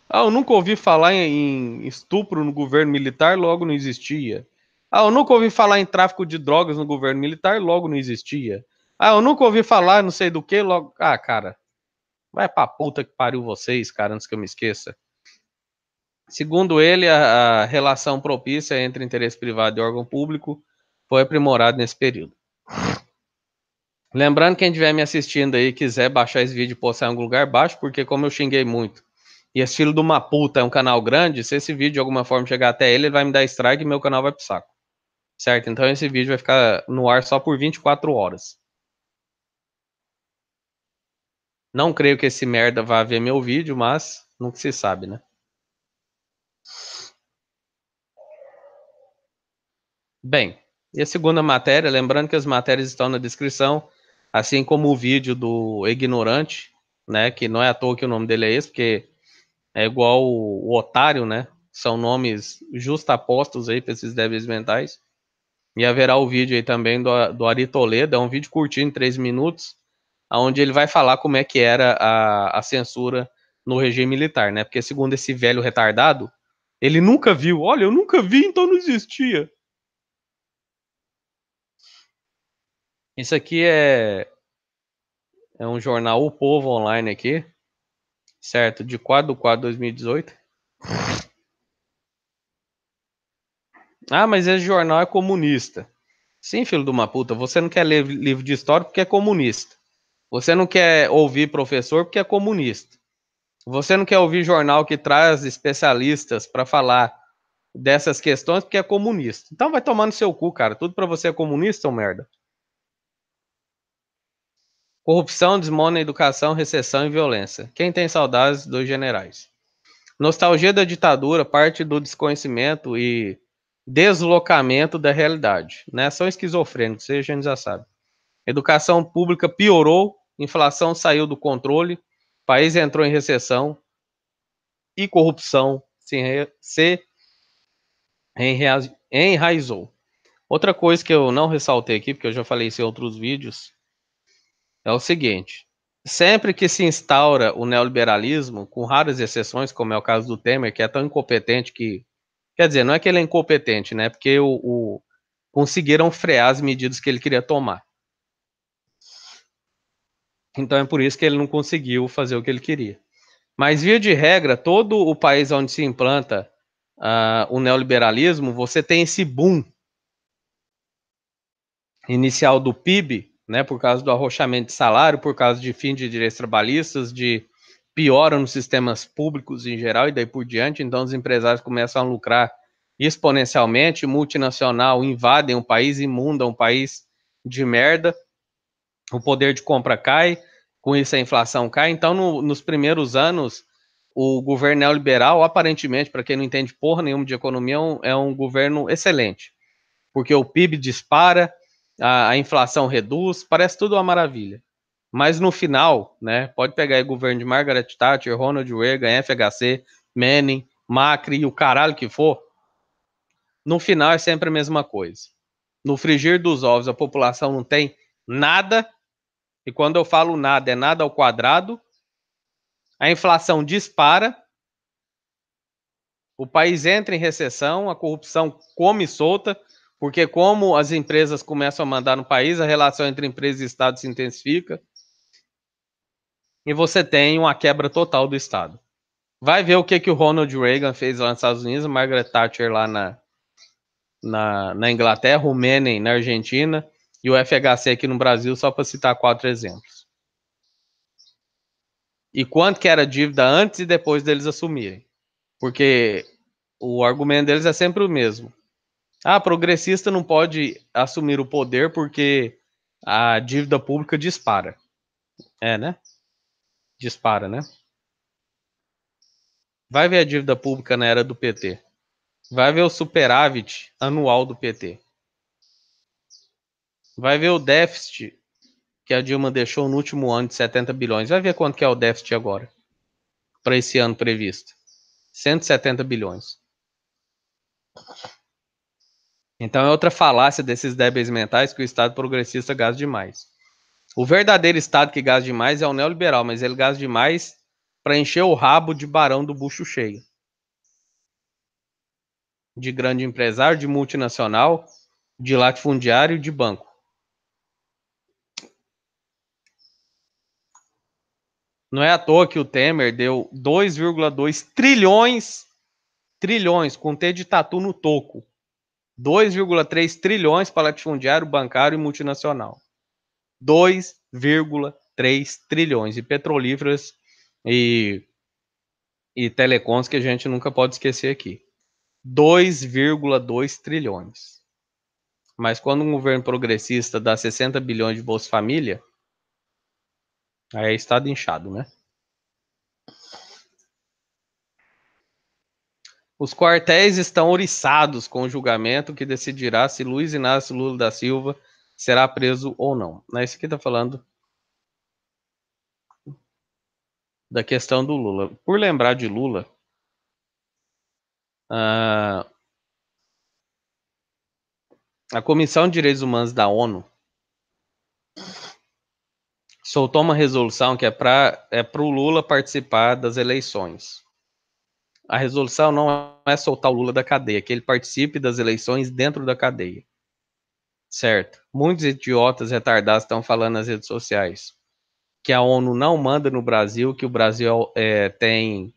Ah, eu nunca ouvi falar em estupro no governo militar, logo não existia. Ah, eu nunca ouvi falar em tráfico de drogas no governo militar, logo não existia. Ah, eu nunca ouvi falar não sei do que, logo. Ah, cara, vai pra puta que pariu vocês, cara, antes que eu me esqueça. Segundo ele, a relação propícia entre interesse privado e órgão público foi aprimorada nesse período. Lembrando, quem estiver me assistindo aí e quiser baixar esse vídeo e postar em algum lugar, baixa, porque como eu xinguei muito, e esse filho de uma puta é um canal grande, se esse vídeo de alguma forma chegar até ele, ele vai me dar strike e meu canal vai pro saco. Certo? Então esse vídeo vai ficar no ar só por 24 horas. Não creio que esse merda vá ver meu vídeo, mas nunca se sabe, né? Bem, e a segunda matéria, lembrando que as matérias estão na descrição, assim como o vídeo do ignorante, né? Que não é à toa que o nome dele é esse, porque é igual o otário, né? São nomes justapostos aí para esses débeis mentais. E haverá o vídeo aí também do Ari Toledo, é um vídeo curtinho, 3 minutos, onde ele vai falar como é que era a censura no regime militar, né? Porque segundo esse velho retardado, ele nunca viu. Olha, eu nunca vi, então não existia. Isso aqui é um jornal O Povo Online aqui, certo? De 4 de 2018. Ah, mas esse jornal é comunista. Sim, filho de uma puta, você não quer ler livro de história porque é comunista. Você não quer ouvir professor porque é comunista. Você não quer ouvir jornal que traz especialistas para falar dessas questões porque é comunista. Então vai tomar no seu cu, cara. Tudo para você é comunista ou merda? Corrupção, desmona, educação, recessão e violência. Quem tem saudades dos generais? Nostalgia da ditadura parte do desconhecimento e deslocamento da realidade. Né? São esquizofrênicos, isso a gente já sabe. Educação pública piorou, inflação saiu do controle, país entrou em recessão e corrupção se enraizou. Outra coisa que eu não ressaltei aqui, porque eu já falei isso em outros vídeos, é o seguinte: sempre que se instaura o neoliberalismo, com raras exceções, como é o caso do Temer, que é tão incompetente que. Quer dizer, não é que ele é incompetente, né? Porque conseguiram frear as medidas que ele queria tomar. Então é por isso que ele não conseguiu fazer o que ele queria. Mas, via de regra, todo o país onde se implanta o neoliberalismo, você tem esse boom inicial do PIB, né, por causa do arrochamento de salário, por causa de fim de direitos trabalhistas, de piora nos sistemas públicos em geral e daí por diante. Então, os empresários começam a lucrar exponencialmente, multinacional invadem o país, imundam o país de merda, o poder de compra cai, com isso a inflação cai. Então, nos primeiros anos, o governo neoliberal, aparentemente, para quem não entende porra nenhuma de economia, é um governo excelente, porque o PIB dispara, a inflação reduz, parece tudo uma maravilha. Mas no final, né, pode pegar aí o governo de Margaret Thatcher, Ronald Reagan, FHC, Manning, Macri e o caralho que for, no final é sempre a mesma coisa. No frigir dos ovos, a população não tem nada, e quando eu falo nada, é nada ao quadrado, a inflação dispara, o país entra em recessão, a corrupção come solta, porque como as empresas começam a mandar no país, a relação entre empresas e Estado se intensifica, e você tem uma quebra total do Estado. Vai ver o que o Ronald Reagan fez lá nos Estados Unidos, Margaret Thatcher lá na Inglaterra, o Menem na Argentina e o FHC aqui no Brasil, só para citar 4 exemplos. E quanto que era a dívida antes e depois deles assumirem. Porque o argumento deles é sempre o mesmo. Ah, progressista não pode assumir o poder porque a dívida pública dispara. É, né? Dispara, né? Vai ver a dívida pública na era do PT. Vai ver o superávit anual do PT. Vai ver o déficit que a Dilma deixou no último ano de 70 bilhões. Vai ver quanto que é o déficit agora, para esse ano previsto. 170 bilhões. Então é outra falácia desses débeis mentais que o Estado progressista gasta demais. O verdadeiro Estado que gasta demais é o neoliberal, mas ele gasta demais para encher o rabo de barão do bucho cheio. De grande empresário, de multinacional, de latifundiário, de banco. Não é à toa que o Temer deu 2,2 trilhões, com T de tatu no toco. 2,3 trilhões para latifundiário, bancário e multinacional. 2,3 trilhões. E petrolíferas e telecoms que a gente nunca pode esquecer aqui. 2,2 trilhões. Mas quando um governo progressista dá 60 bilhões de Bolsa Família, aí é estado inchado, né? Os quartéis estão oriçados com o julgamento que decidirá se Luiz Inácio Lula da Silva será preso ou não. Isso aqui está falando da questão do Lula. Por lembrar de Lula, a Comissão de Direitos Humanos da ONU soltou uma resolução que é para o Lula participar das eleições. A resolução não é soltar o Lula da cadeia, que ele participe das eleições dentro da cadeia. Certo. Muitos idiotas retardados estão falando nas redes sociais que a ONU não manda no Brasil, que o Brasil tem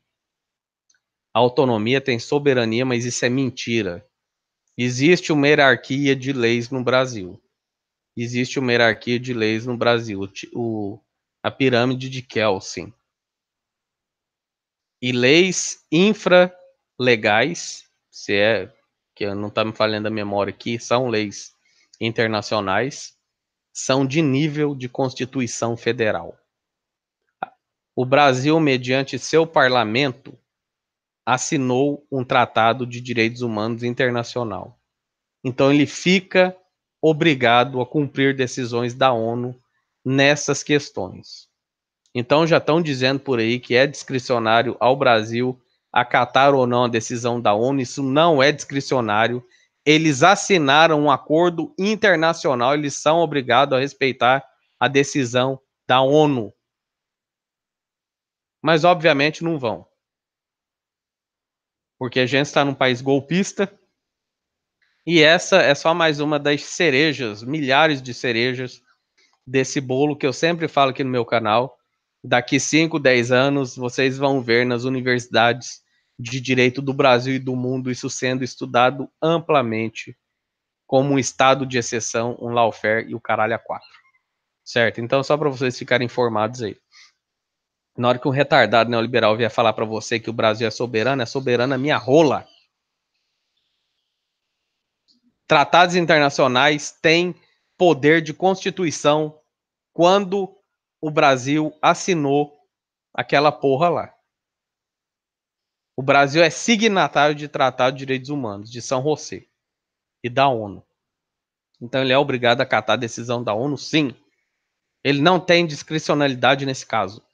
autonomia, tem soberania, mas isso é mentira. Existe uma hierarquia de leis no Brasil. Existe uma hierarquia de leis no Brasil. A pirâmide de Kelsen. E leis infralegais, se é que não está me falhando a memória aqui, são leis internacionais, são de nível de Constituição Federal. O Brasil, mediante seu parlamento, assinou um tratado de direitos humanos internacional. Então ele fica obrigado a cumprir decisões da ONU nessas questões. Então já estão dizendo por aí que é discricionário ao Brasil acatar ou não a decisão da ONU. Isso não é discricionário. Eles assinaram um acordo internacional, eles são obrigados a respeitar a decisão da ONU. Mas obviamente não vão. Porque a gente está num país golpista e essa é só mais uma das cerejas, milhares de cerejas desse bolo que eu sempre falo aqui no meu canal. Daqui 5, 10 anos, vocês vão ver nas universidades de direito do Brasil e do mundo isso sendo estudado amplamente como um estado de exceção, um lawfare e o caralho a quatro. Certo? Então, só para vocês ficarem informados aí. Na hora que um retardado neoliberal vier falar para você que o Brasil é soberano a minha rola. Tratados internacionais têm poder de constituição quando o Brasil assinou aquela porra lá. O Brasil é signatário de Tratado de Direitos Humanos, de São José e da ONU. Então ele é obrigado a acatar a decisão da ONU, sim. Ele não tem discricionalidade nesse caso.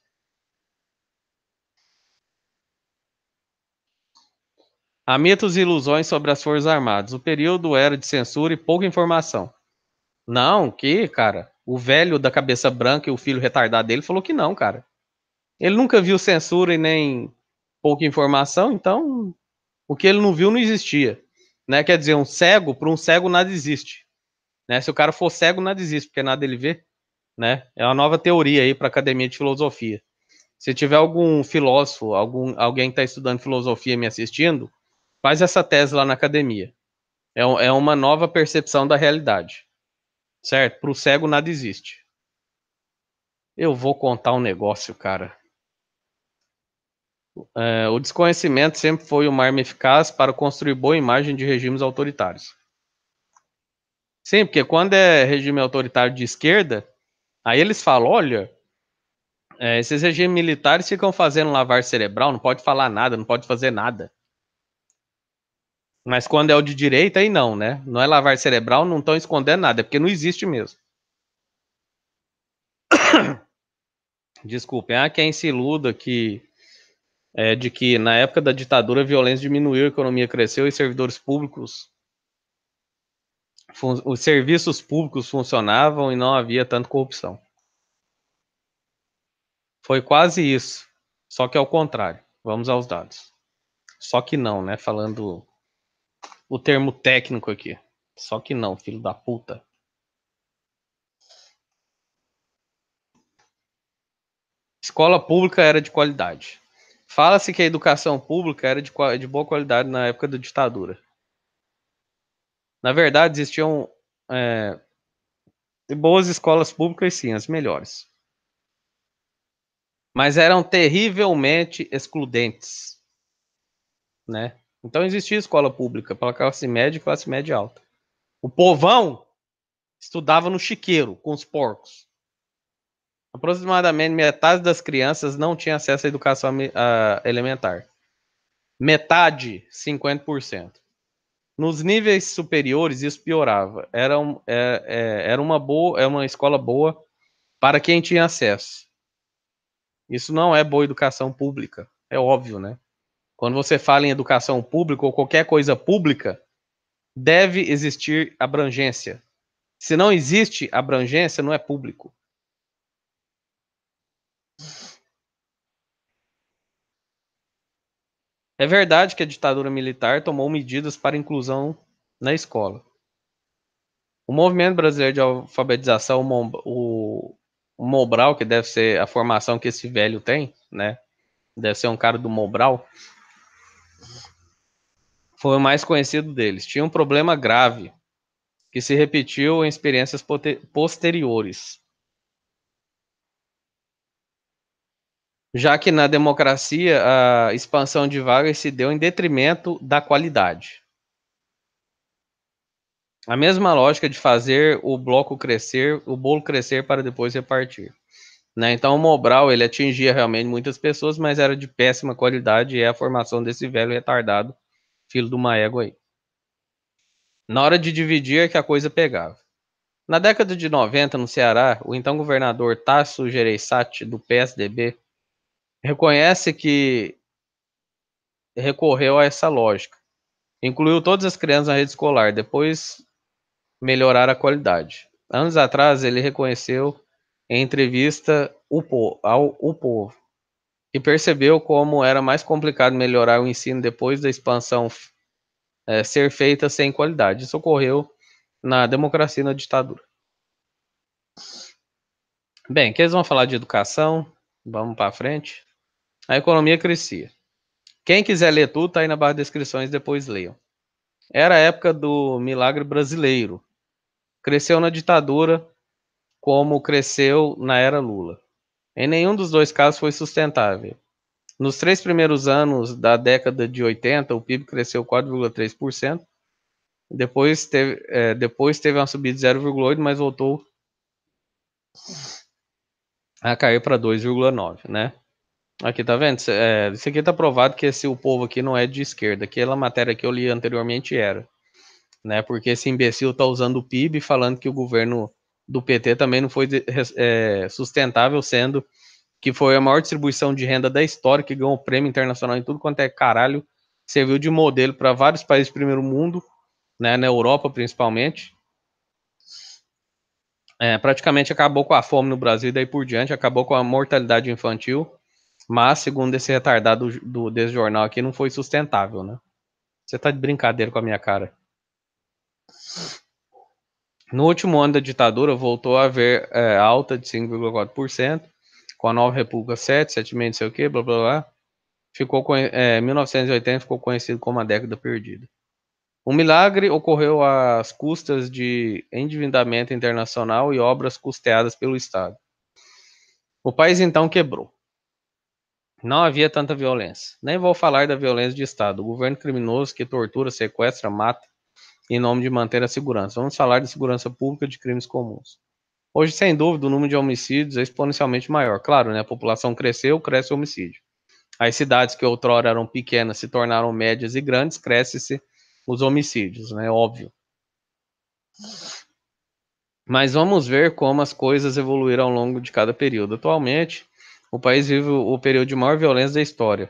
Há mitos e ilusões sobre as Forças Armadas. O período era de censura e pouca informação. Não, que, cara? O velho da cabeça branca e o filho retardado dele falou que não, cara. Ele nunca viu censura e nem pouca informação, então o que ele não viu não existia. Né? Quer dizer, um cego, para um cego nada existe. Né? Se o cara for cego, nada existe, porque nada ele vê. Né? É uma nova teoria aí para a Academia de Filosofia. Se tiver algum filósofo, alguém que está estudando filosofia me assistindo, faz essa tese lá na academia. É uma nova percepção da realidade. Certo? Para o cego nada existe. Eu vou contar um negócio, cara. O desconhecimento sempre foi uma arma eficaz para construir boa imagem de regimes autoritários. Sim, porque quando é regime autoritário de esquerda, aí eles falam, olha, esses regimes militares ficam fazendo lavar cerebral, não pode falar nada, não pode fazer nada. Mas quando é o de direita, aí não, né? Não é lavar cerebral, não estão escondendo nada, é porque não existe mesmo. Desculpem, há quem se iluda de que na época da ditadura a violência diminuiu, a economia cresceu e os serviços públicos funcionavam e não havia tanta corrupção. Foi quase isso, só que ao contrário. Vamos aos dados. Só que não, né? Falando o termo técnico aqui. Só que não, filho da puta. Escola pública era de qualidade. Fala-se que a educação pública era de boa qualidade na época da ditadura. Na verdade, existiam é, boas escolas públicas, sim, as melhores. Mas eram terrivelmente excludentes, né? Então existia escola pública para classe média e classe média alta. O povão estudava no chiqueiro, com os porcos. Aproximadamente metade das crianças não tinha acesso à educação elementar. Metade, 50%. Nos níveis superiores, isso piorava. Era uma escola boa para quem tinha acesso. Isso não é boa educação pública. É óbvio, né? Quando você fala em educação pública ou qualquer coisa pública, deve existir abrangência. Se não existe abrangência, não é público. É verdade que a ditadura militar tomou medidas para inclusão na escola. O Movimento Brasileiro de Alfabetização, o Mobral, que deve ser a formação que esse velho tem, né? Deve ser um cara do Mobral, foi o mais conhecido deles. Tinha um problema grave que se repetiu em experiências posteriores. Já que na democracia a expansão de vagas se deu em detrimento da qualidade. A mesma lógica de fazer o bloco crescer, o bolo crescer para depois repartir. Né? Então o Mobral ele atingia realmente muitas pessoas, mas era de péssima qualidade e é a formação desse velho retardado, filho de uma égua aí. Na hora de dividir é que a coisa pegava. Na década de 90, no Ceará, o então governador Tasso Gereissati, do PSDB, reconhece que recorreu a essa lógica. Incluiu todas as crianças na rede escolar, depois melhorar a qualidade. Anos atrás, ele reconheceu em entrevista ao O Povo e percebeu como era mais complicado melhorar o ensino depois da expansão ser feita sem qualidade. Isso ocorreu na democracia e na ditadura. Bem, que eles vão falar de educação, vamos para frente. A economia crescia. Quem quiser ler tudo, tá aí na barra de descrições, depois leiam. Era a época do milagre brasileiro. Cresceu na ditadura, como cresceu na era Lula. Em nenhum dos dois casos foi sustentável. Nos 3 primeiros anos da década de 80, o PIB cresceu 4,3%. Depois teve uma subida de 0,8%, mas voltou a cair para 2,9%, né? Aqui, tá vendo? Isso aqui tá provado que o povo aqui não é de esquerda. Aquela matéria que eu li anteriormente era, né? Porque esse imbecil tá usando o PIB falando que o governo do PT também não foi sustentável, sendo que foi a maior distribuição de renda da história, que ganhou prêmio internacional em tudo quanto é caralho, serviu de modelo para vários países do primeiro mundo, né? Na Europa principalmente. Praticamente acabou com a fome no Brasil e daí por diante, acabou com a mortalidade infantil. Mas, segundo esse retardado desse jornal aqui, não foi sustentável, né? Você tá de brincadeira com a minha cara. No último ano da ditadura, voltou a haver alta de 5,4%, com a Nova República 7,5%, não sei o que, blá blá blá. 1980 ficou conhecido como a década perdida. Um milagre ocorreu às custas de endividamento internacional e obras custeadas pelo Estado. O país então quebrou. Não havia tanta violência. Nem vou falar da violência de Estado, o governo criminoso que tortura, sequestra, mata em nome de manter a segurança. Vamos falar de segurança pública de crimes comuns. Hoje, sem dúvida, o número de homicídios é exponencialmente maior. Claro, né? A população cresceu, cresce o homicídio. As cidades que outrora eram pequenas se tornaram médias e grandes, cresce-se os homicídios, né? Óbvio. Mas vamos ver como as coisas evoluíram ao longo de cada período. Atualmente, o país vive o período de maior violência da história.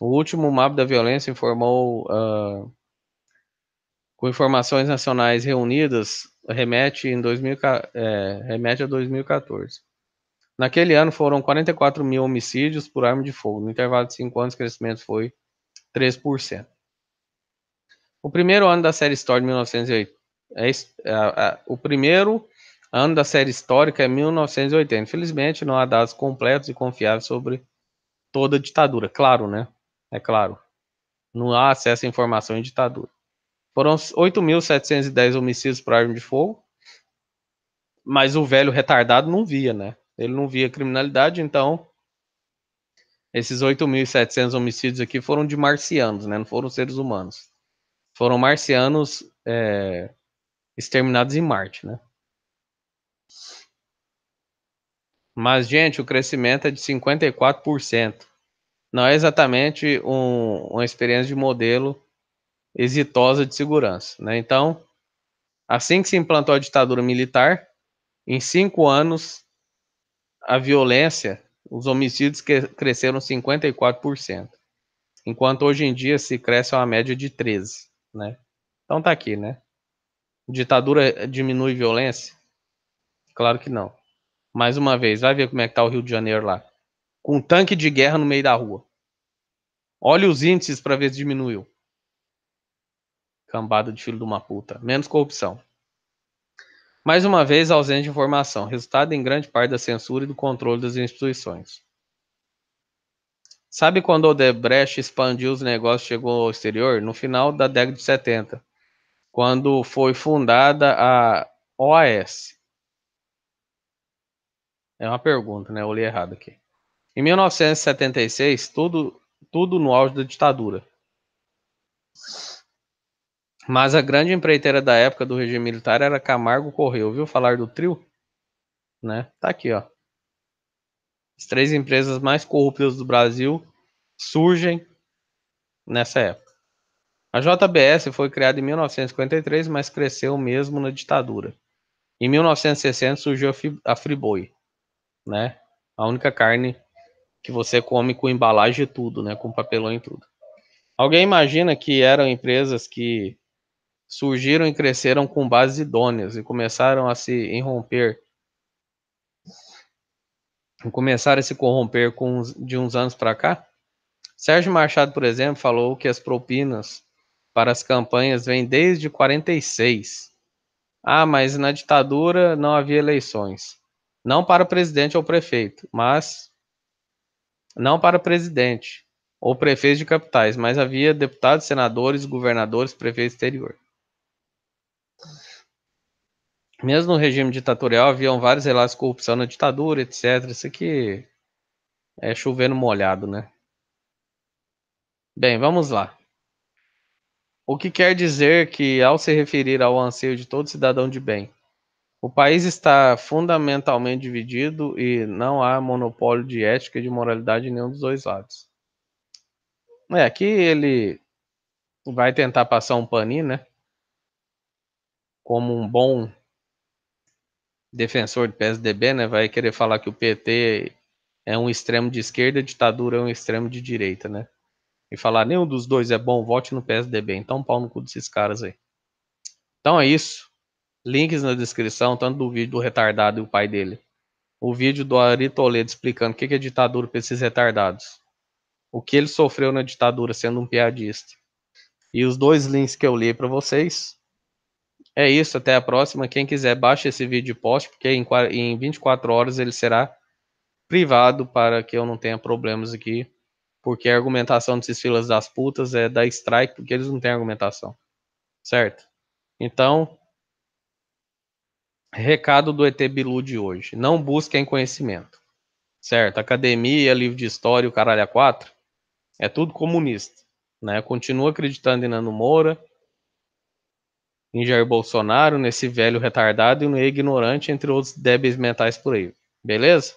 O último mapa da violência informou, com informações nacionais reunidas, remete a 2014. Naquele ano foram 44 mil homicídios por arma de fogo. No intervalo de 5 anos, o crescimento foi 13%. O primeiro ano da série histórica de 1980. O primeiro ano da série histórica é 1980. Infelizmente, não há dados completos e confiáveis sobre toda a ditadura. Claro, né? É claro. Não há acesso à informação em ditadura. Foram 8.710 homicídios por arma de fogo, mas o velho retardado não via, né? Ele não via criminalidade, então esses 8.700 homicídios aqui foram de marcianos, né? Não foram seres humanos. Foram marcianos exterminados em Marte, né? Mas, gente, o crescimento é de 54%. Não é exatamente uma experiência de modelo exitosa de segurança, né? Então, assim que se implantou a ditadura militar, em 5 anos, a violência, os homicídios cresceram 54%. Enquanto hoje em dia se cresce a uma média de 13%, né? Então tá aqui, né? Ditadura diminui violência? Claro que não. Mais uma vez, vai ver como é que tá o Rio de Janeiro lá. Com um tanque de guerra no meio da rua. Olha os índices para ver se diminuiu. Cambada de filho de uma puta. Menos corrupção. Mais uma vez, ausência de informação. Resultado em grande parte da censura e do controle das instituições. Sabe quando o Odebrecht expandiu os negócios e chegou ao exterior? No final da década de 70. Quando foi fundada a OAS. É uma pergunta, né? Eu li errado aqui. Em 1976, tudo no auge da ditadura. Mas a grande empreiteira da época do regime militar era Camargo Correia. Ouviu falar do trio? Né? Tá aqui, ó. As 3 empresas mais corruptas do Brasil surgem nessa época. A JBS foi criada em 1953, mas cresceu mesmo na ditadura. Em 1960 surgiu a Friboi, né? A única carne que você come com embalagem e tudo, né? Com papelão e tudo. Alguém imagina que eram empresas que surgiram e cresceram com bases idôneas e começaram a se corromper de uns anos para cá? Sérgio Machado, por exemplo, falou que as propinas para as campanhas vêm desde 46. Ah, mas na ditadura não havia eleições. Não para presidente ou prefeito, mas não para presidente ou prefeitos de capitais, mas havia deputados, senadores, governadores, prefeitos exterior. Mesmo no regime ditatorial, haviam vários relatos de corrupção na ditadura, etc. Isso aqui é chovendo molhado, né? Bem, vamos lá. O que quer dizer que, ao se referir ao anseio de todo cidadão de bem, o país está fundamentalmente dividido e não há monopólio de ética e de moralidade em nenhum dos dois lados. Aqui ele vai tentar passar um paninho, né? Como um bom defensor do PSDB, né? Vai querer falar que o PT é um extremo de esquerda e a ditadura é um extremo de direita, né? E falar nenhum dos dois é bom, vote no PSDB. Então, pau no cu desses caras aí. Então é isso. Links na descrição, tanto do vídeo do retardado e o pai dele. O vídeo do Ari Toledo explicando o que é ditadura para esses retardados. O que ele sofreu na ditadura sendo um piadista. E os 2 links que eu li para vocês. É isso, até a próxima. Quem quiser, baixe esse vídeo e poste, porque em 24 horas ele será privado para que eu não tenha problemas aqui. Porque a argumentação desses filas das putas é da strike, porque eles não têm argumentação. Certo? Então, recado do ET Bilu de hoje. Não busquem conhecimento. Certo? Academia, livro de história, o caralho a 4, é tudo comunista. Né? Continua acreditando em Nando Moura, em Jair Bolsonaro, nesse velho retardado e no ignorante, entre outros débeis mentais por aí. Beleza?